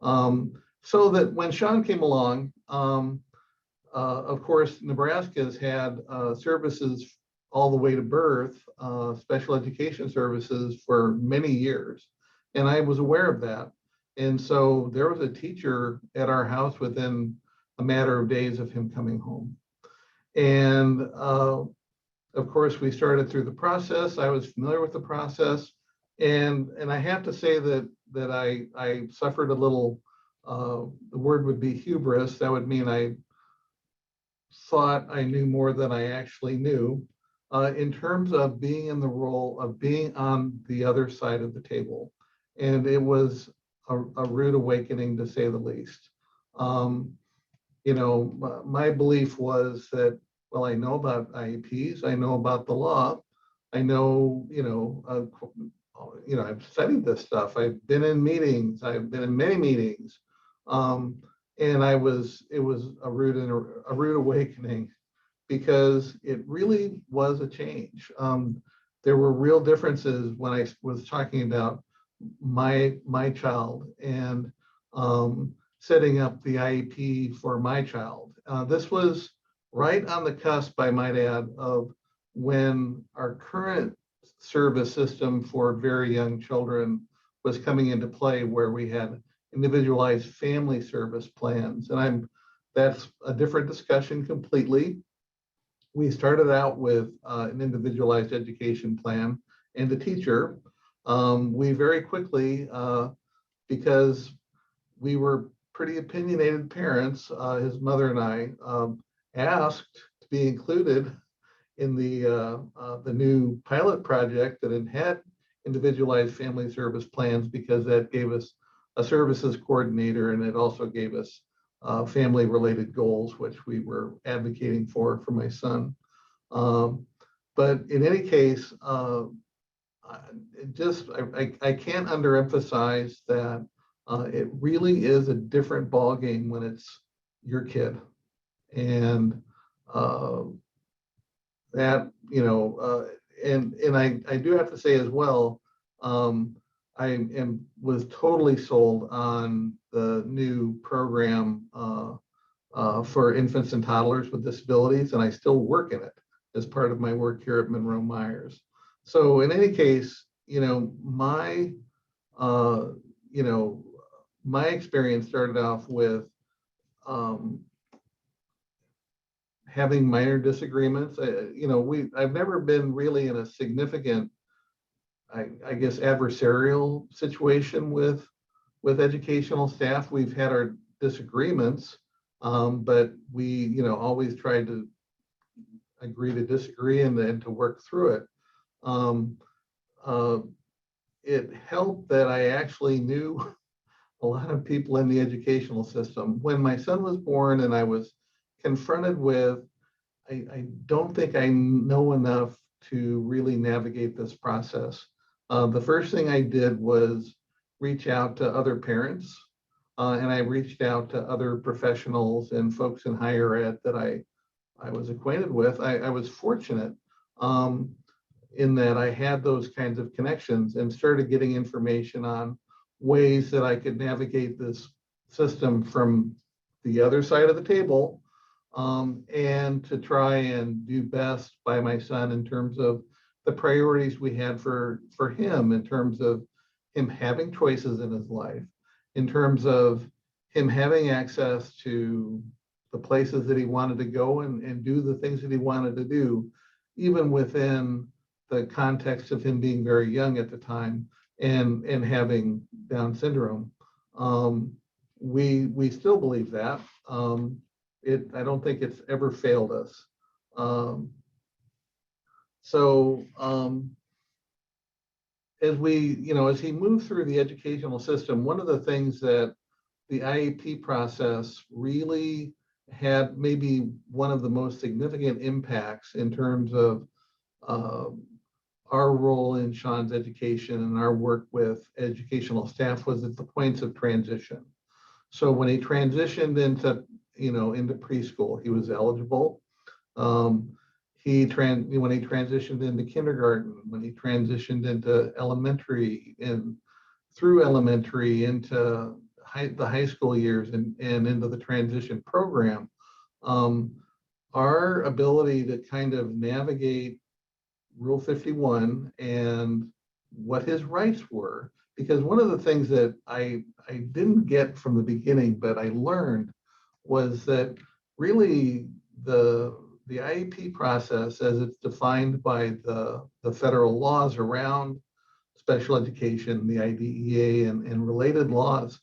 F: So that when Sean came along, of course, Nebraska's had services all the way to birth, special education services for many years. And I was aware of that. And so there was a teacher at our house within a matter of days of him coming home. And of course, we started through the process. I was familiar with the process. And I have to say that I suffered a little, the word would be hubris. That would mean I thought I knew more than I actually knew, in terms of being in the role of being on the other side of the table. And it was a rude awakening, to say the least. You know, my belief was that, well, I know about IEPs, I know about the law, I know, I've studied this stuff, I've been in meetings, I've been in many meetings. And it was a rude awakening, because it really was a change. There were real differences when I was talking about my child and setting up the IEP for my child. This was right on the cusp, I might add, of when our current service system for very young children was coming into play, where we had individualized family service plans. And that's a different discussion completely. We started out with an individualized education plan and a teacher. We very quickly, because we were pretty opinionated parents, his mother and I, asked to be included in the new pilot project that had individualized family service plans, because that gave us a services coordinator, and it also gave us family related goals, which we were advocating for my son. But in any case, I can't underemphasize that it really is a different ballgame when it's your kid. And that, and I do have to say as well, was totally sold on the new program for infants and toddlers with disabilities, and I still work in it as part of my work here at Monroe Myers. So in any case, my experience started off with having minor disagreements. I've never been really in a significant, I guess, adversarial situation with educational staff. We've had our disagreements, but we, always tried to agree to disagree and then to work through it. It helped that I actually knew a lot of people in the educational system. When my son was born and I was confronted with, I don't think I know enough to really navigate this process. The first thing I did was reach out to other parents, and I reached out to other professionals and folks in higher ed that I was acquainted with. I was fortunate in that I had those kinds of connections and started getting information on ways that I could navigate this system from the other side of the table, and to try and do best by my son in terms of the priorities we had for him, in terms of him having choices in his life, in terms of him having access to the places that he wanted to go and do the things that he wanted to do, even within the context of him being very young at the time and having Down syndrome. We still believe that. I don't think it's ever failed us. As he moved through the educational system, one of the things that the IEP process really had, maybe one of the most significant impacts in terms of our role in Sean's education and our work with educational staff, was at the points of transition. So when he transitioned into preschool, he was eligible. when he transitioned into kindergarten, when he transitioned into elementary and through elementary into the high school years and into the transition program, our ability to kind of navigate Rule 51 and what his rights were, because one of the things that I didn't get from the beginning, but I learned, was that really the IEP process, as it's defined by the federal laws around special education, the IDEA and related laws,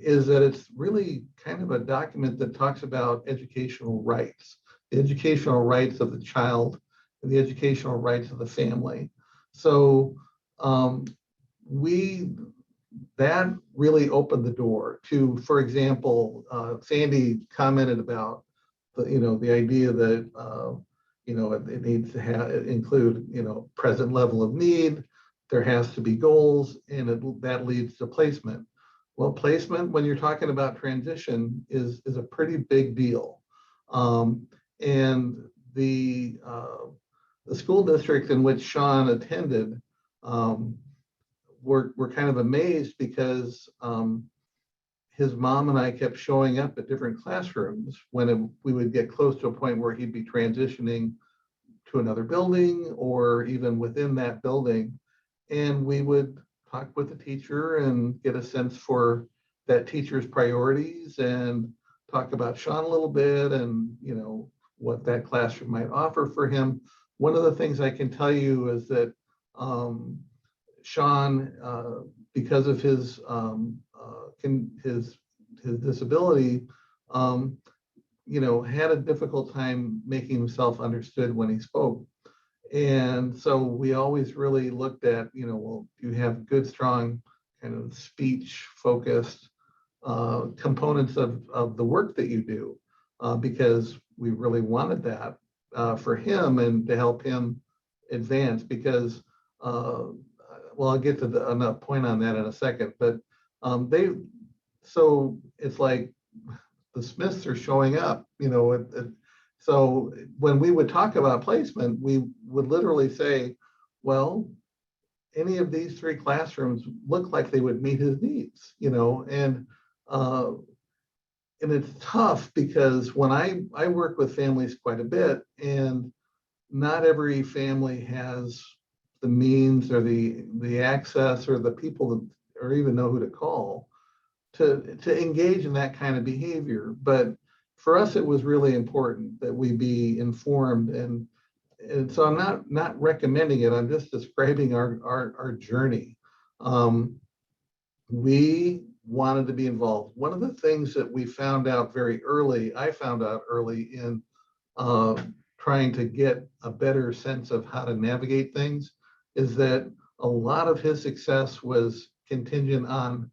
F: is that it's really kind of a document that talks about educational rights, the educational rights of the child and the educational rights of the family. So that really opened the door to, for example, Sandy commented about the idea that it needs to include present level of need. There has to be goals, and that leads to placement. Well, placement, when you're talking about transition, is a pretty big deal. And the school district in which Sean attended, were kind of amazed because his mom and I kept showing up at different classrooms when we would get close to a point where he'd be transitioning to another building or even within that building. And we would talk with the teacher and get a sense for that teacher's priorities and talk about Sean a little bit and, what that classroom might offer for him. One of the things I can tell you is that Sean, because of his disability, had a difficult time making himself understood when he spoke. And so we always really looked at, well, you have good, strong kind of speech focused components of the work that you do, because we really wanted that for him and to help him advance because, well, I'll get to another point on that in a second, but so it's like the Smiths are showing up, so when we would talk about placement, we would literally say, well, any of these three classrooms look like they would meet his needs, and it's tough because when I work with families quite a bit, and not every family has the means or the access or the people that, or even know who to call to engage in that kind of behavior. But for us, it was really important that we be informed, and so I'm not recommending it. I'm just describing our journey. We wanted to be involved. One of the things that I found out early in trying to get a better sense of how to navigate things, is that a lot of his success was contingent on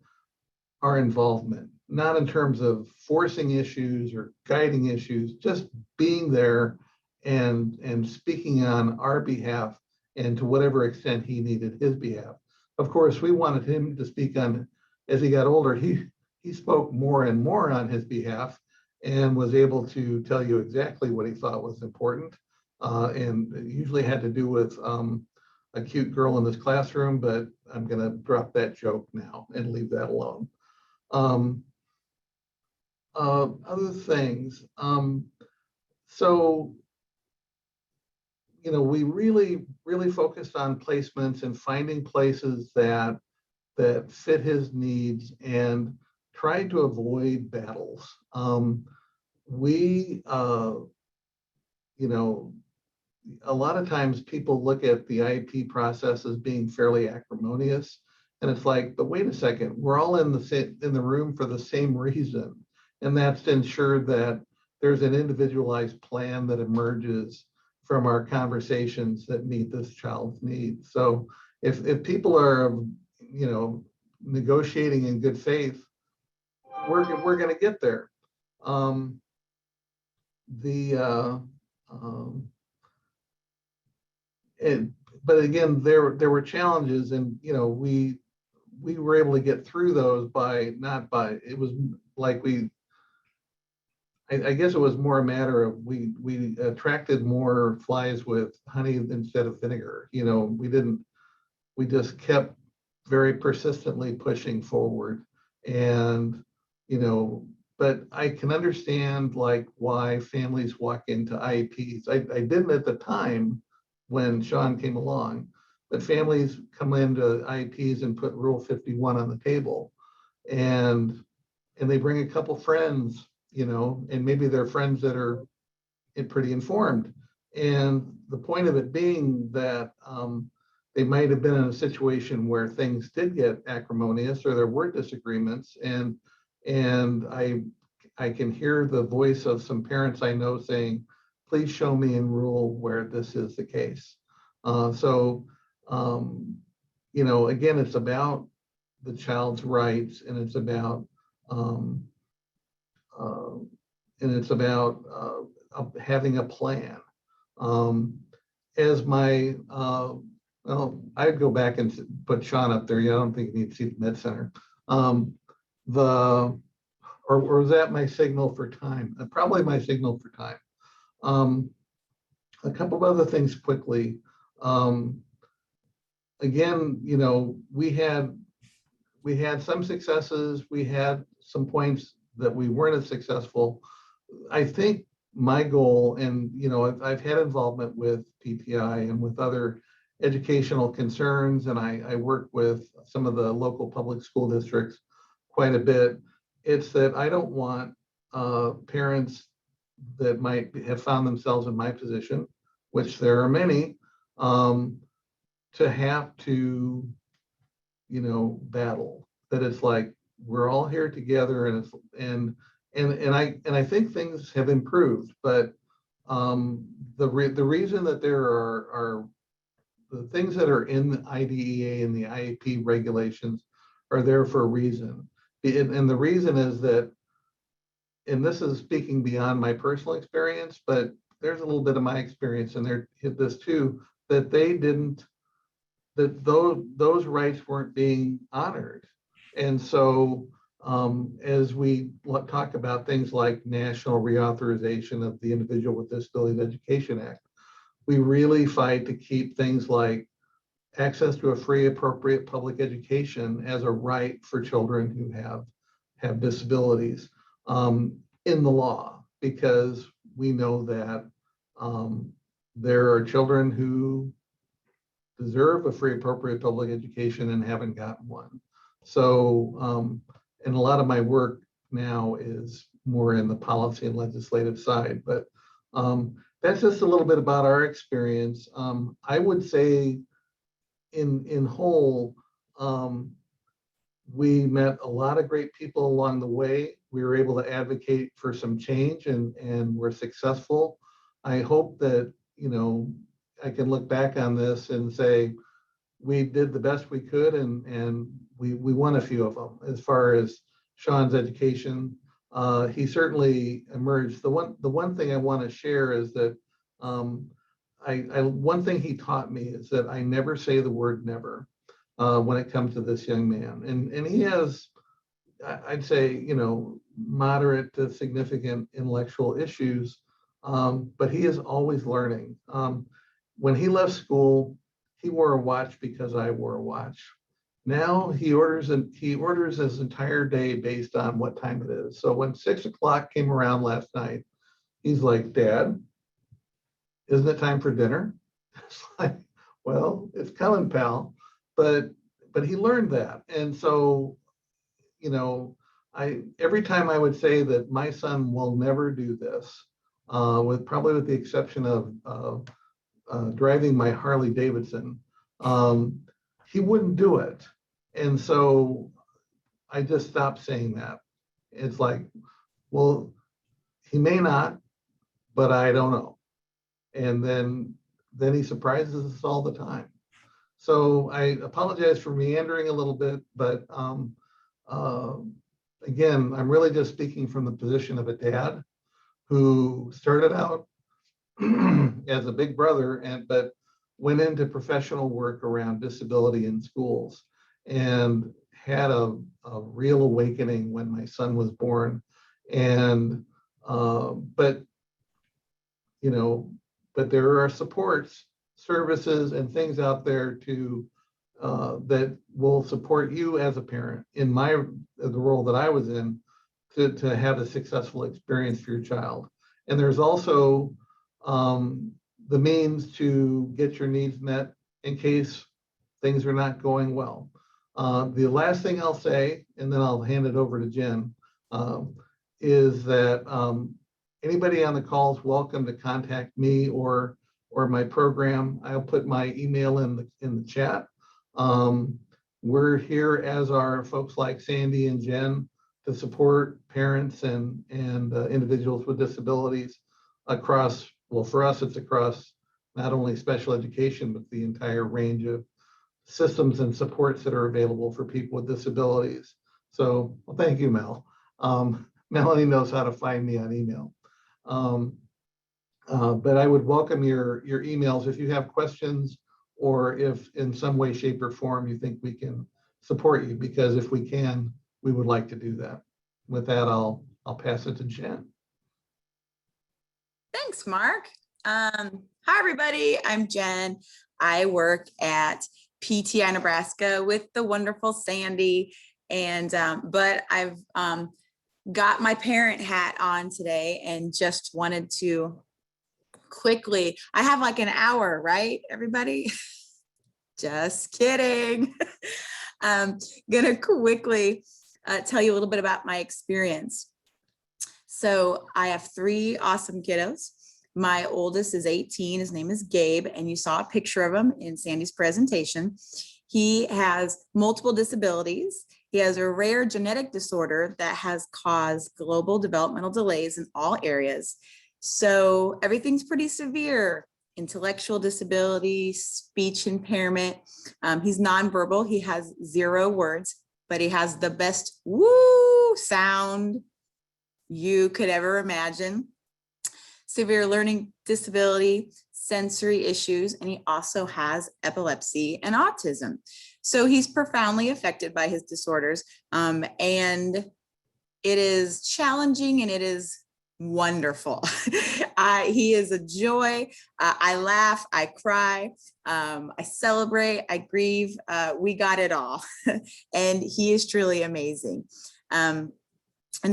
F: our involvement, not in terms of forcing issues or guiding issues, just being there and speaking on our behalf and to whatever extent he needed his behalf. Of course, we wanted him to speak on, as he got older, he spoke more and more on his behalf and was able to tell you exactly what he thought was important. And it usually had to do with a cute girl in his classroom, but I'm gonna drop that joke now and leave that alone. Other things. So, we really focused on placements and finding places that fit his needs and tried to avoid battles. A lot of times people look at the IEP process as being fairly acrimonious. And it's like, but wait a second, we're all in the room for the same reason. And that's to ensure that there's an individualized plan that emerges from our conversations that meet this child's needs. So if people are, negotiating in good faith, we're going to get there. But again, there were challenges, and we were able to get through those it was like I guess it was more a matter of we attracted more flies with honey instead of vinegar. You know, we just kept very persistently pushing forward. And, you know, but I can understand like why families walk into IEPs. I didn't at the time when Sean came along, but families come into IEPs and put Rule 51 on the table. And they bring a couple friends, you know, and maybe they're friends that are pretty informed. And the point of it being that they might have been in a situation where things did get acrimonious or there were disagreements. And I can hear the voice of some parents I know saying, please show me in rule where this is the case. You know, again, it's about the child's rights, and it's about having a plan. As my well, I'd go back and put Sean up there. Yeah, I don't think you need to see the med center. Or was that my signal for time? Probably my signal for time. A couple of other things quickly. Again, you know, we had some successes. We had some points that we weren't as successful. I think my goal, and you know, I've had involvement with PTI and with other educational concerns, and I work with some of the local public school districts quite a bit. It's that I don't want parents that might have found themselves in my position, which there are many, to have to, you know, battle. That it's like we're all here together, and I think things have improved, but the reason that there are the things that are in the IDEA and the IEP regulations are there for a reason. And the reason is that, and this is speaking beyond my personal experience, but there's a little bit of my experience in there, hit this too, that those rights weren't being honored. And so as we talk about things like national reauthorization of the Individual with Disabilities Education Act, we really fight to keep things like access to a free, appropriate public education as a right for children who have disabilities in the law, because we know that there are children who deserve a free, appropriate public education and haven't gotten one. So, and a lot of my work now is more in the policy and legislative side, but that's just a little bit about our experience. I would say in whole, we met a lot of great people along the way. We were able to advocate for some change, and we're successful. I hope that, you know, I can look back on this and say we did the best we could, and we won a few of them. As far as Sean's education, he certainly emerged. The one thing I want to share is that one thing he taught me is that I never say the word never when it comes to this young man. And he has, I'd say, you know, moderate to significant intellectual issues, but he is always learning. When he left school, he wore a watch because I wore a watch. Now he orders his entire day based on what time it is. So when 6 o'clock came around last night, he's like, Dad, isn't it time for dinner? It's like, well, it's coming, pal. But he learned that. And so, you know, every time I would say that my son will never do this, with the exception of driving my Harley Davidson, he wouldn't do it. And so I just stopped saying that. It's like, well, he may not, but I don't know. And then he surprises us all the time. So I apologize for meandering a little bit, but again, I'm really just speaking from the position of a dad who started out as a big brother, but went into professional work around disability in schools, and had a real awakening when my son was born. And But, you know, but there are supports, services and things out there to that will support you as a parent in the role that I was in to have a successful experience for your child. And there's also the means to get your needs met in case things are not going well. The last thing I'll say, and then I'll hand it over to Jen, is that anybody on the call is welcome to contact me or my program. I'll put my email in the chat. We're here, as are folks like Sandy and Jen, to support parents and individuals with disabilities across, well, for us, it's across not only special education, but the entire range of systems and supports that are available for people with disabilities. So, well, thank you, Mel. Melanie knows how to find me on email. But I would welcome your emails if you have questions, or if in some way, shape, or form you think we can support you, because if we can, we would like to do that. With that, I'll pass it to Jen.
E: Thanks, Mark. Hi, everybody. I'm Jen. I work at PTI Nebraska with the wonderful Sandy, and but I've got my parent hat on today and just wanted to quickly, I have like an hour, right, everybody? Just kidding. Gonna quickly tell you a little bit about my experience. So I have 3 awesome kiddos. My oldest is 18, his name is Gabe, and you saw a picture of him in Sandy's presentation. He has multiple disabilities. He has a rare genetic disorder that has caused global developmental delays in all areas. So everything's pretty severe: intellectual disability, speech impairment. He's nonverbal. He has 0 words, but he has the best woo sound you could ever imagine. Severe learning disability, sensory issues, and he also has epilepsy and autism. So he's profoundly affected by his disorders, and it is challenging and it is wonderful. He is a joy. I laugh, I cry, I celebrate, I grieve. We got it all. And he is truly amazing. And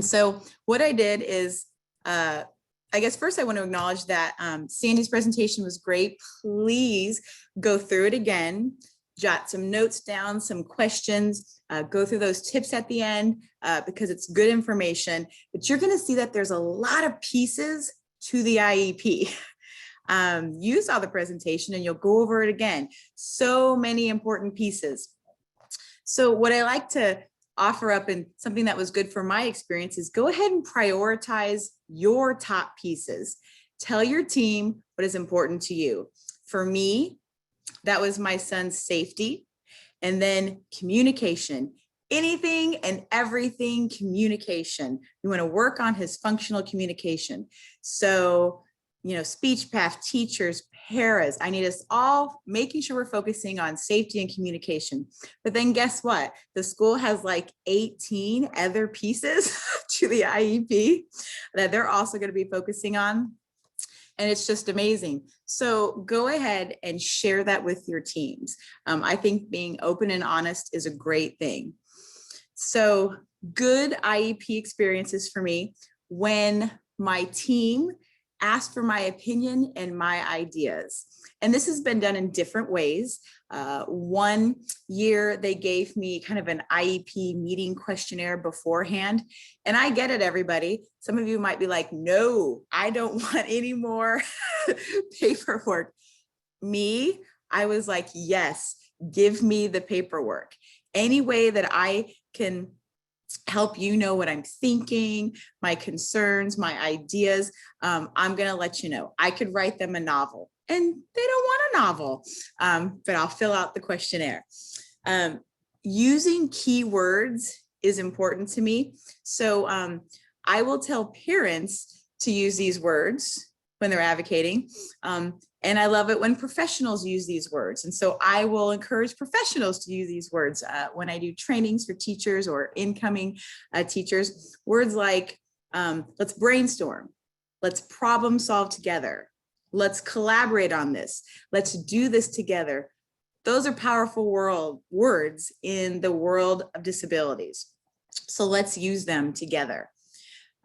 E: so what I did is, I guess first I want to acknowledge that Sandy's presentation was great. Please go through it again, jot some notes down, some questions, go through those tips at the end because it's good information. But you're going to see that there's a lot of pieces to the IEP. You saw the presentation and you'll go over it again. So many important pieces. So what I like to offer up, and something that was good for my experience, is go ahead and prioritize your top pieces. Tell your team what is important to you. For me, that was my son's safety, and then communication. Anything and everything communication. We want to work on his functional communication. So, you know, speech path teachers, paras, I need us all making sure we're focusing on safety and communication. But then guess what? The school has like 18 other pieces to the IEP that they're also going to be focusing on. And it's just amazing. So go ahead and share that with your teams. I think being open and honest is a great thing. So good IEP experiences for me when my team asked for my opinion and my ideas. And this has been done in different ways. One year they gave me kind of an IEP meeting questionnaire beforehand. And I get it, everybody. Some of you might be like, no, I don't want any more paperwork. Me, I was like, yes, give me the paperwork. Any way that I can help you know what I'm thinking, my concerns, my ideas, I'm going to let you know. I could write them a novel, and they don't want a novel, but I'll fill out the questionnaire. Using keywords is important to me. So I will tell parents to use these words when they're advocating. And I love it when professionals use these words. And so I will encourage professionals to use these words when I do trainings for teachers or incoming teachers. Words like Let's brainstorm. Let's problem solve together. Let's collaborate on this. Let's do this together. Those are powerful words in the world of disabilities. So let's use them together.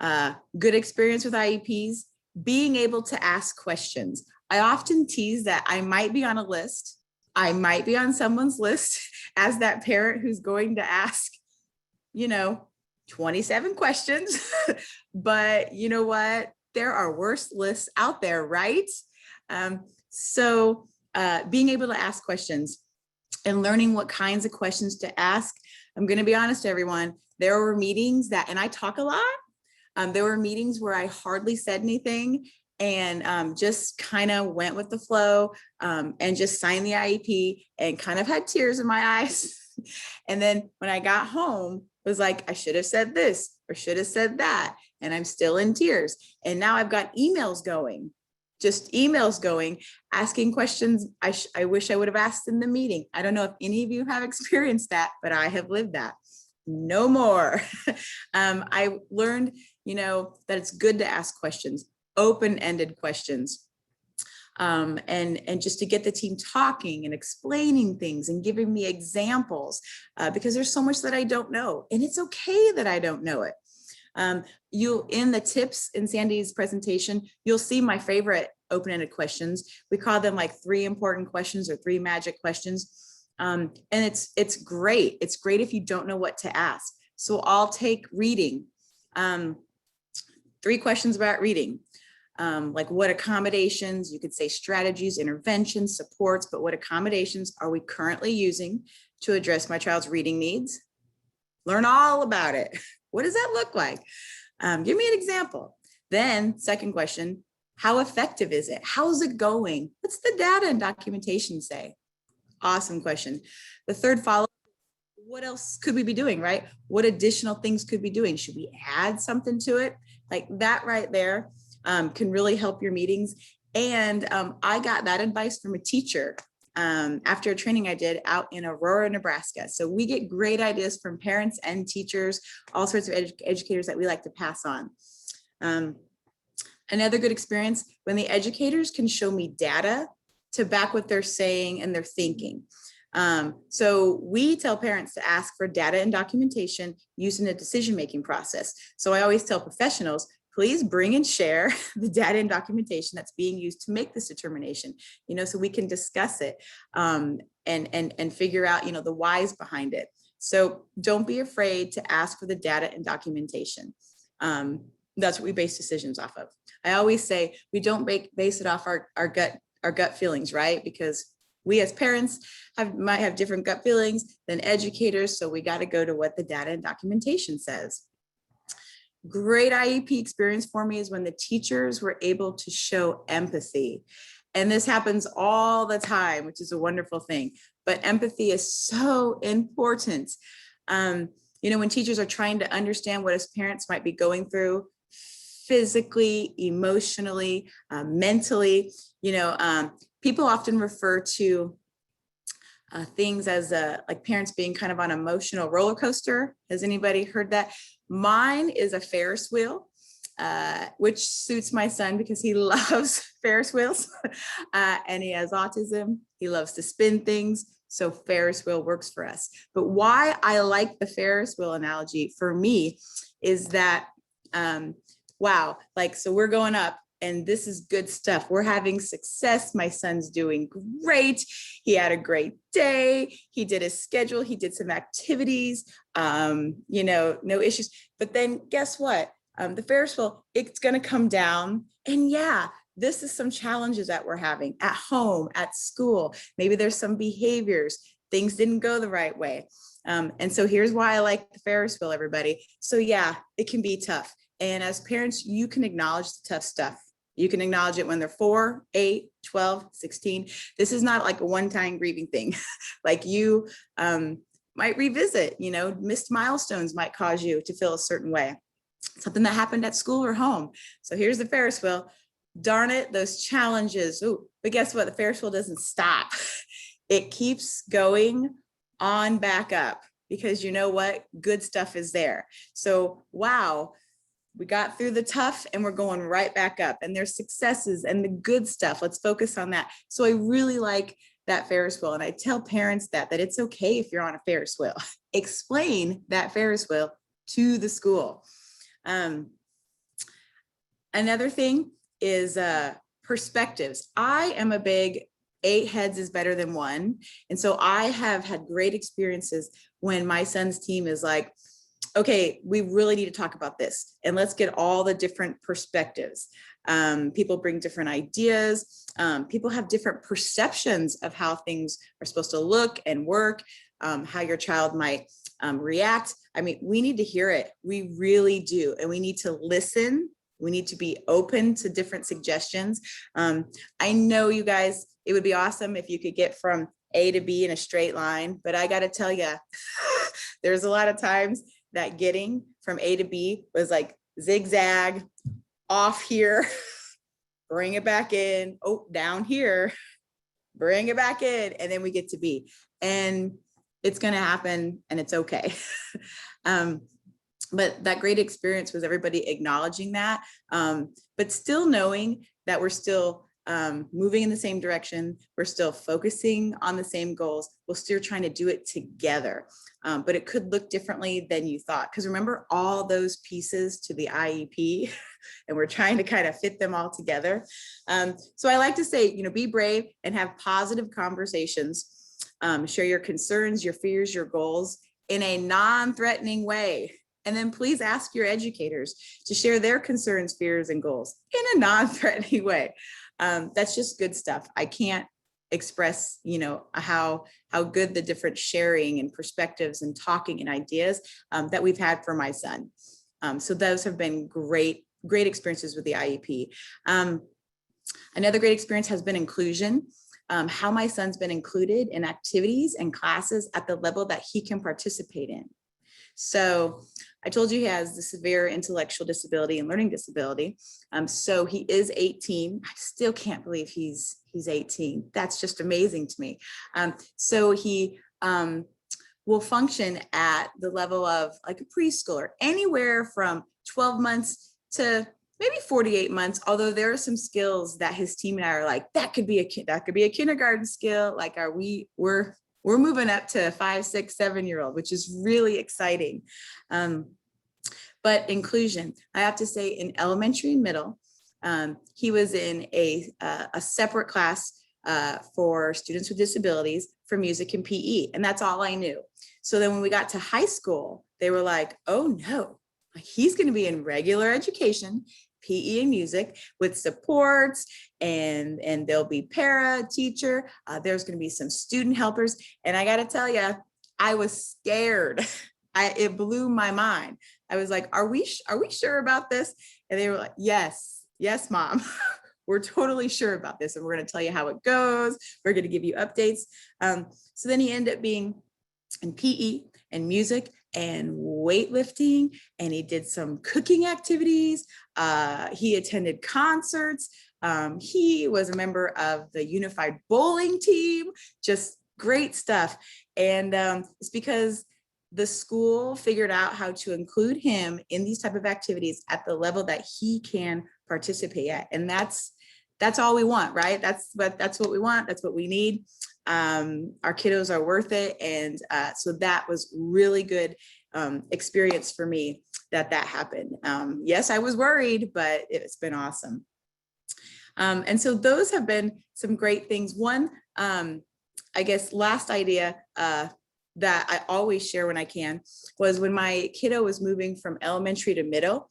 E: Good experience with IEPs, being able to ask questions. I often tease that I might be on a list. I might be on someone's list as that parent who's going to ask, 27 questions, but you know what? There are worse lists out there, right? So being able to ask questions and learning what kinds of questions to ask. I'm going to be honest, everyone, there were meetings and I talk a lot. There were meetings where I hardly said anything and just kind of went with the flow and just signed the IEP and kind of had tears in my eyes. And then when I got home, it was like, I should have said this or should have said that. And I'm still in tears. And now I've got emails going, asking questions I wish I would have asked in the meeting. I don't know if any of you have experienced that, but I have lived that. No more. I learned, that it's good to ask questions, open-ended questions. And just to get the team talking and explaining things and giving me examples, because there's so much that I don't know, and it's okay that I don't know it. In the tips in Sandy's presentation, you'll see my favorite open-ended questions. We call them like 3 important questions or 3 magic questions. And it's great. It's great if you don't know what to ask. So I'll take reading. 3 questions about reading. Like what accommodations, you could say strategies, interventions, supports, but what accommodations are we currently using to address my child's reading needs? Learn all about it. What does that look like? Give me an example. Then second question, how effective is it? How's it going? What's the data and documentation say? Awesome question. The third follow-up, what else could we be doing, right? What additional things could we be doing? Should we add something to it? Like that right there can really help your meetings. And I got that advice from a teacher after a training I did out in Aurora, Nebraska. So we get great ideas from parents and teachers, all sorts of educators that we like to pass on. Another good experience when the educators can show me data to back what they're saying and they're thinking. So we tell parents to ask for data and documentation used in the decision-making process. So I always tell professionals, please bring and share the data and documentation that's being used to make this determination, so we can discuss it and figure out, the whys behind it. So don't be afraid to ask for the data and documentation. That's what we base decisions off of. I always say we don't base it off our gut feelings, right? Because we as parents might have different gut feelings than educators. So we got to go to what the data and documentation says. Great IEP experience for me is when the teachers were able to show empathy. And this happens all the time, which is a wonderful thing. But empathy is so important. When teachers are trying to understand what us parents might be going through physically, emotionally, mentally, people often refer to things as like parents being kind of on an emotional roller coaster. Has anybody heard that? Mine is a Ferris wheel, which suits my son because he loves Ferris wheels and he has autism. He loves to spin things. So Ferris wheel works for us. But why I like the Ferris wheel analogy for me is that, so we're going up. And this is good stuff. We're having success. My son's doing great. He had a great day. He did his schedule. He did some activities, no issues. But then guess what? The Ferris wheel, it's going to come down. And yeah, this is some challenges that we're having at home, at school. Maybe there's some behaviors. Things didn't go the right way. And so here's why I like the Ferris wheel, everybody. So yeah, it can be tough. And as parents, you can acknowledge the tough stuff. You can acknowledge it when they're 4, 8, 12, 16. This is not like a one-time grieving thing. Like you might revisit, missed milestones might cause you to feel a certain way. Something that happened at school or home. So here's the Ferris wheel. Darn it, those challenges. Ooh, but guess what? The Ferris wheel doesn't stop. It keeps going on back up because you know what? Good stuff is there. So, wow. we got through the tough and we're going right back up, and there's successes and the good stuff. Let's focus on that. So I really like that Ferris wheel. And I tell parents that it's okay if you're on a Ferris wheel. Explain that Ferris wheel to the school. Another thing is perspectives. I am a big 8 heads is better than 1. And so I have had great experiences when my son's team is like, okay, we really need to talk about this and let's get all the different perspectives. People bring different ideas. People have different perceptions of how things are supposed to look and work, how your child might react. I mean, we need to hear it. We really do. And we need to listen. We need to be open to different suggestions. I know you guys, it would be awesome if you could get from A to B in a straight line, but I got to tell you, there's a lot of times that getting from A to B was like zigzag, off here, bring it back in, oh, down here, bring it back in, and then we get to B. And it's going to happen and it's okay. But that great experience was everybody acknowledging that, but still knowing that we're still moving in the same direction. We're still focusing on the same goals. We're still trying to do it together, but it could look differently than you thought. Because remember all those pieces to the IEP, and we're trying to kind of fit them all together. So I like to say, be brave and have positive conversations. Share your concerns, your fears, your goals in a non-threatening way. And then please ask your educators to share their concerns, fears, and goals in a non-threatening way. That's just good stuff. I can't express, how good the different sharing and perspectives and talking and ideas that we've had for my son. So those have been great experiences with the IEP. Another great experience has been inclusion. How my son's been included in activities and classes at the level that he can participate in. So I told you he has the severe intellectual disability and learning disability. So he is 18. I still can't believe he's 18. That's just amazing to me. So he will function at the level of like a preschooler, anywhere from 12 months to maybe 48 months. Although there are some skills that his team and I are like, that could be a kindergarten skill. Like, we're moving up to 5, 6, 7-year-old, which is really exciting. But inclusion, I have to say, in elementary and middle, he was in a separate class for students with disabilities for music and PE, and that's all I knew. So then when we got to high school, they were like, oh no, he's going to be in regular education, PE and music with supports, and there'll be para teacher. There's going to be some student helpers. And I got to tell you, I was scared. It blew my mind. I was like, are we sure about this? And they were like, yes, mom, we're totally sure about this. And we're going to tell you how it goes. We're going to give you updates. So then he ended up being in PE and music and weightlifting, and he did some cooking activities. He attended concerts. He was a member of the unified bowling team, just great stuff. And it's because the school figured out how to include him in these type of activities at the level that he can participate at. And that's all we want, right? That's what we want. That's what we need. Our kiddos are worth it. And so that was really good experience for me that happened. Yes, I was worried, but it's been awesome. And so those have been some great things. One, I guess, last idea that I always share when I can was when my kiddo was moving from elementary to middle,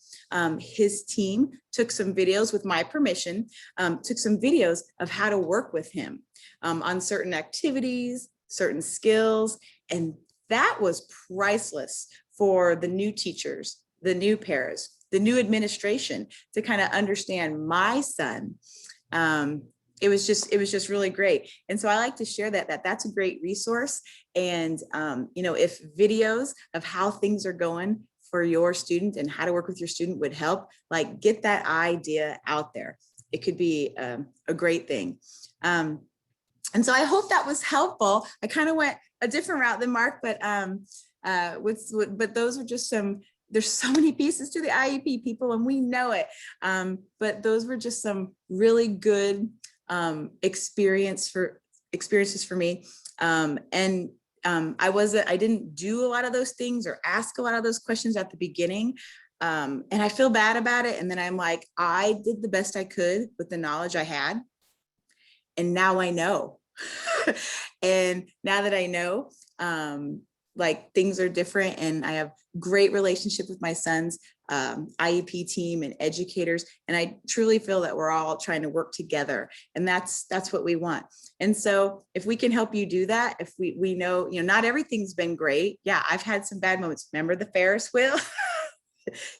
E: his team took some videos with my permission, took some videos of how to work with him on certain activities, certain skills. And that was priceless for the new teachers, the new paras, the new administration to kind of understand my son. It was just really great. And so I like to share that's a great resource. And, if videos of how things are going for your student and how to work with your student would help, like, get that idea out there. It could be a great thing. And so I hope that was helpful. I kind of went a different route than Mark, but those are just some there's so many pieces to the IEP, people, and we know it. But those were just some really good experiences for me. I didn't do a lot of those things or ask a lot of those questions at the beginning. And I feel bad about it. And then I'm like, I did the best I could with the knowledge I had. And now I know. And now that I know, like things are different, and I have great relationship with my son's IEP team and educators. And I truly feel that we're all trying to work together, and that's what we want. And so if we can help you do that, if we know, not everything's been great. Yeah, I've had some bad moments. Remember the Ferris wheel?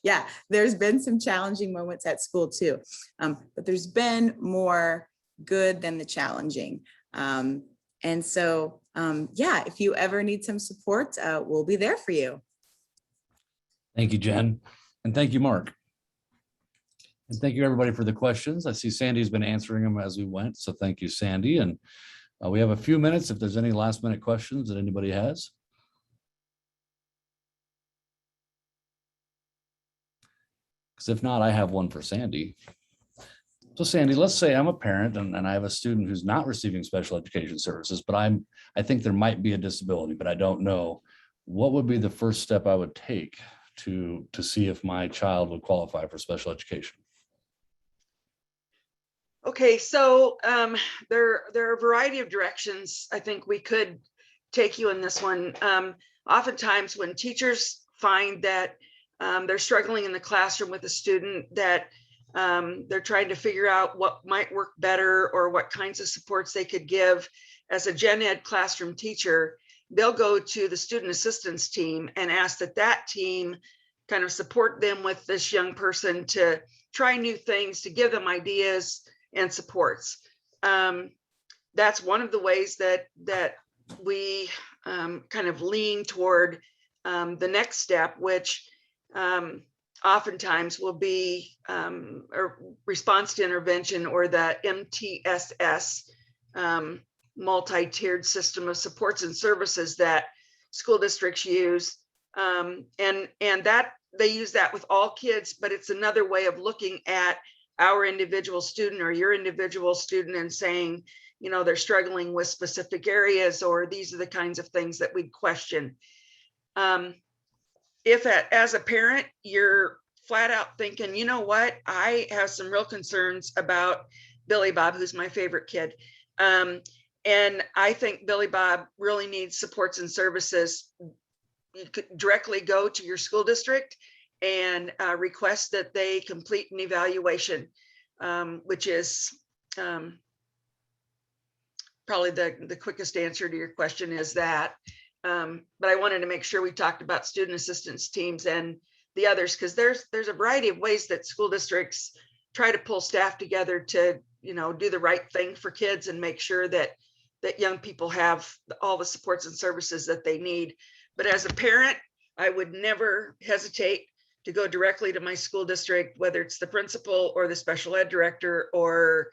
E: Yeah, there's been some challenging moments at school too. But there's been more good than the challenging. And so, yeah, if you ever need some support, we'll be there for you.
C: Thank you, Jen. And thank you, Mark. And thank you, everybody, for the questions. I see Sandy's been answering them as we went. So thank you, Sandy. And we have a few minutes if there's any last minute questions that anybody has. Because if not, I have one for Sandy. So Sandy, let's say I'm a parent and I have a student who's not receiving special education services, but I think there might be a disability, but I don't know. What would be the first step I would take to see if my child would qualify for special education?
D: Okay, so there are a variety of directions I think we could take you in this one. Oftentimes when teachers find that they're struggling in the classroom with a student, that they're trying to figure out what might work better or what kinds of supports they could give. As a gen ed classroom teacher, they'll go to the student assistance team and ask that team kind of support them with this young person to try new things, to give them ideas and supports. That's one of the ways that we kind of lean toward the next step, which oftentimes will be a response to intervention, or the MTSS, multi-tiered system of supports and services that school districts use. And that they use that with all kids, but it's another way of looking at our individual student or your individual student and saying, they're struggling with specific areas, or these are the kinds of things that we'd question. If as a parent, you're flat out thinking, you know what, I have some real concerns about Billy Bob, who's my favorite kid. And I think Billy Bob really needs supports and services. You could directly go to your school district and request that they complete an evaluation, which is probably the quickest answer to your question is that. But I wanted to make sure we talked about student assistance teams and the others, because there's a variety of ways that school districts try to pull staff together to do the right thing for kids and make sure that young people have all the supports and services that they need. But as a parent, I would never hesitate to go directly to my school district, whether it's the principal or the special ed director or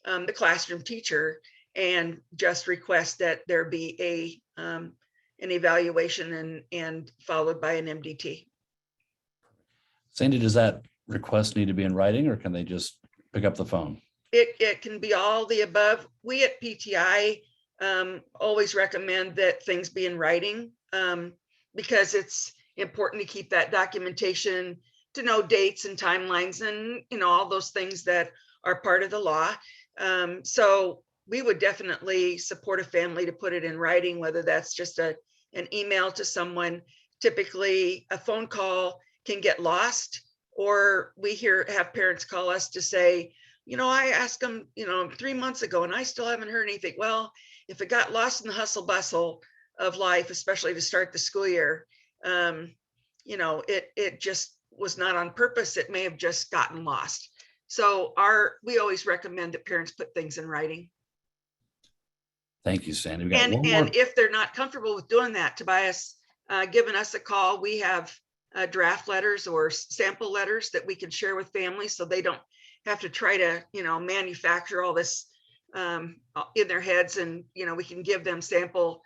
D: the classroom teacher, and just request that there be an evaluation and followed by an MDT.
C: Sandy, does that request need to be in writing, or can they just pick up the phone?
D: It can be all the above. We at PTI always recommend that things be in writing, because it's important to keep that documentation, to know dates and timelines and all those things that are part of the law. So we would definitely support a family to put it in writing, whether that's just an email to someone. Typically a phone call can get lost, or we have parents call us to say, I asked them, 3 months ago and I still haven't heard anything. Well, if it got lost in the hustle bustle of life, especially to start the school year, it just was not on purpose. It may have just gotten lost. So we always recommend that parents put things in writing.
C: Thank you, Sandy. We got one more.
D: And if they're not comfortable with doing that, Tobias, giving us a call, we have draft letters or sample letters that we can share with families, so they don't have to try to, manufacture all this in their heads, and we can give them samples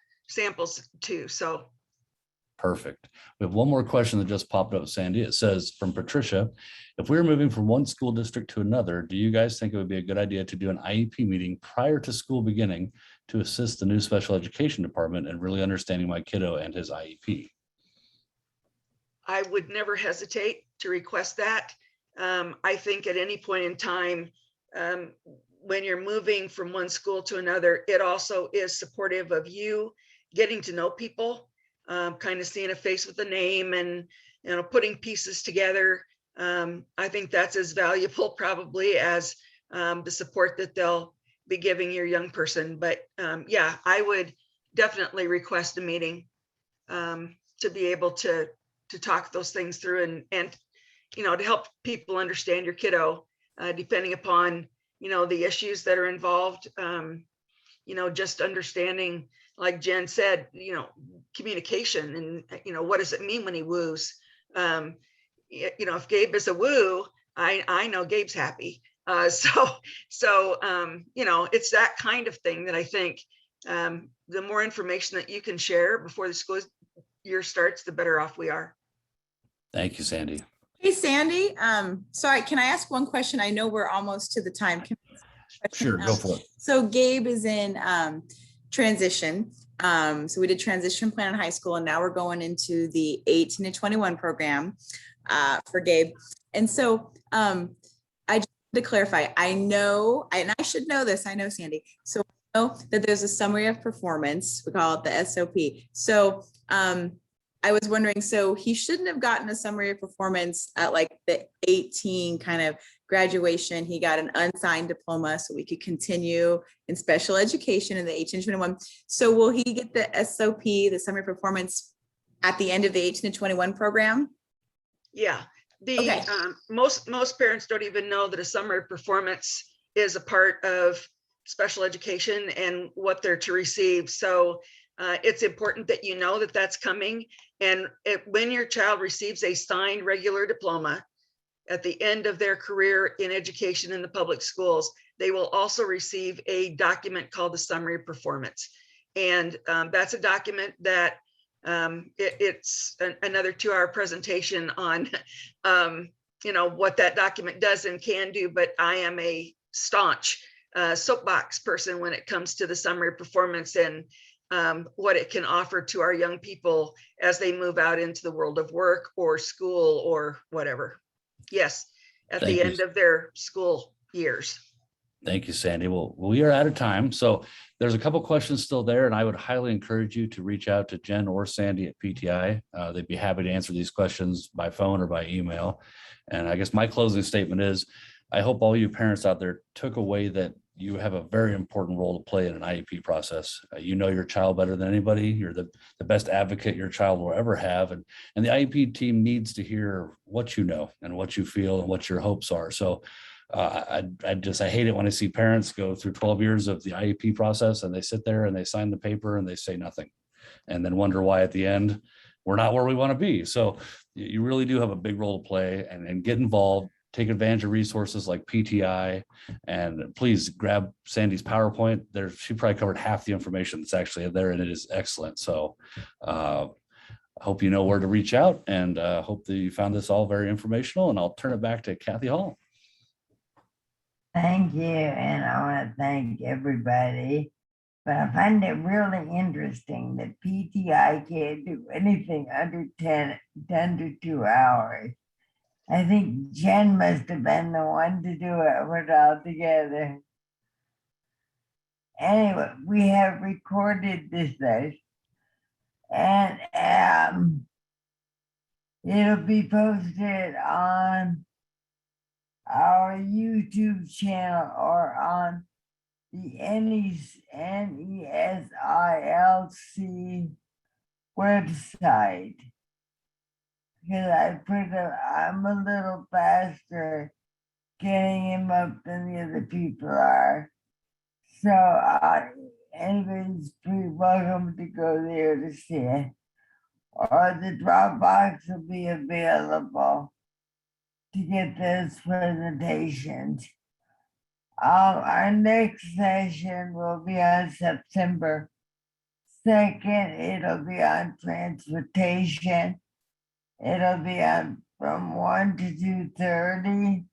D: too. So
C: Perfect. We have one more question that just popped up, Sandy. It says from Patricia, if we were moving from one school district to another, do you guys think it would be a good idea to do an IEP meeting prior to school beginning to assist the new special education department in really understanding my kiddo and his IEP?
D: I would never hesitate to request that. I think at any point in time, when you're moving from one school to another, it also is supportive of you getting to know people, kind of seeing a face with a name and, putting pieces together. I think that's as valuable probably as the support that they'll be giving your young person. But yeah, I would definitely request a meeting to be able to talk those things through and to help people understand your kiddo, depending upon the issues that are involved. Just understanding, like Jen said, communication and what does it mean when he woos. If Gabe is a woo, I know Gabe's happy. So it's that kind of thing that I think the more information that you can share before the school year starts, the better off we are.
C: Thank you, Sandy.
E: Hey, Sandy. Sorry, can I ask one question? I know we're almost to the time.
C: Sure, go for it.
E: So Gabe is in transition. So we did transition plan in high school, and now we're going into the 18 to 21 program for Gabe. And so I just to clarify, I know, and I should know this, I know, Sandy. So I know that there's a summary of performance. We call it the SOP. So I was wondering, so he shouldn't have gotten a summary of performance at like the 18 kind of graduation. He got an unsigned diploma so we could continue in special education in the 18-21. So will he get the SOP, the summary of performance, at the end of the 18 to 21 program?
D: Yeah,
E: Okay.
D: Most parents don't even know that a summary of performance is a part of special education and what they're to receive. So it's important that you know that that's coming. And when your child receives a signed regular diploma at the end of their career in education in the public schools, they will also receive a document called the summary of performance. And that's a document that it's another 2-hour presentation on what that document does and can do. But I am a staunch soapbox person when it comes to the summary of performance and what it can offer to our young people as they move out into the world of work or school or whatever. Yes, at the end of their school years.
C: Thank you, Sandy. Well, we are out of time. So there's a couple questions still there, and I would highly encourage you to reach out to Jen or Sandy at PTI. They'd be happy to answer these questions by phone or by email. And I guess my closing statement is, I hope all you parents out there took away that you have a very important role to play in an IEP process. You know your child better than anybody. You're the best advocate your child will ever have. And the IEP team needs to hear what you know and what you feel and what your hopes are. So I hate it when I see parents go through 12 years of the IEP process and they sit there and they sign the paper and they say nothing and then wonder why at the end we're not where we want to be. So you really do have a big role to play and get involved. Take advantage of resources like PTI, and please grab Sandy's PowerPoint. She probably covered half the information that's actually there, and it is excellent. So I hope you know where to reach out, and hope that you found this all very informational, and I'll turn it back to Kathy Hall.
A: Thank you, and I want to thank everybody. But I find it really interesting that PTI can't do anything under 10 to 2 hours. I think Jen must have been the one to do it with all together. Anyway, we have recorded this and it'll be posted on our YouTube channel or on the NESILC website. Because I'm a little faster getting him up than the other people are. So anybody's pretty welcome to go there to see it. Or the Dropbox will be available to get those presentations. Our next session will be on September Second, it'll be on transportation. It'll be on from 1 to 2:30.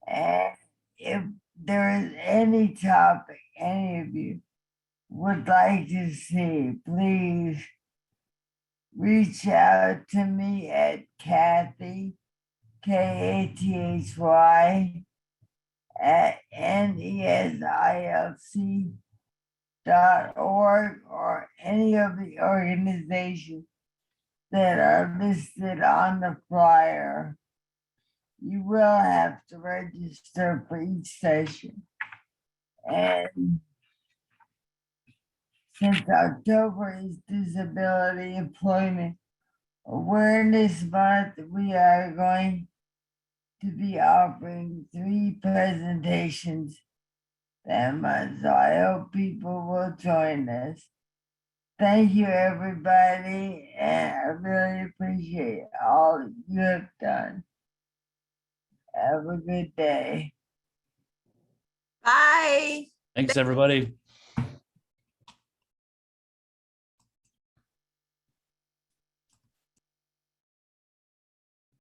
A: And if there is any topic any of you would like to see, please reach out to me at Kathy, Kathy, at nesilc.org or any of the organizations that are listed on the flyer. You will have to register for each session. And since October is Disability Employment Awareness Month, we are going to be offering 3 presentations that month. So I hope people will join us. Thank you, everybody, and I really appreciate all you have done. Have a good day.
E: Bye.
C: Thanks, everybody.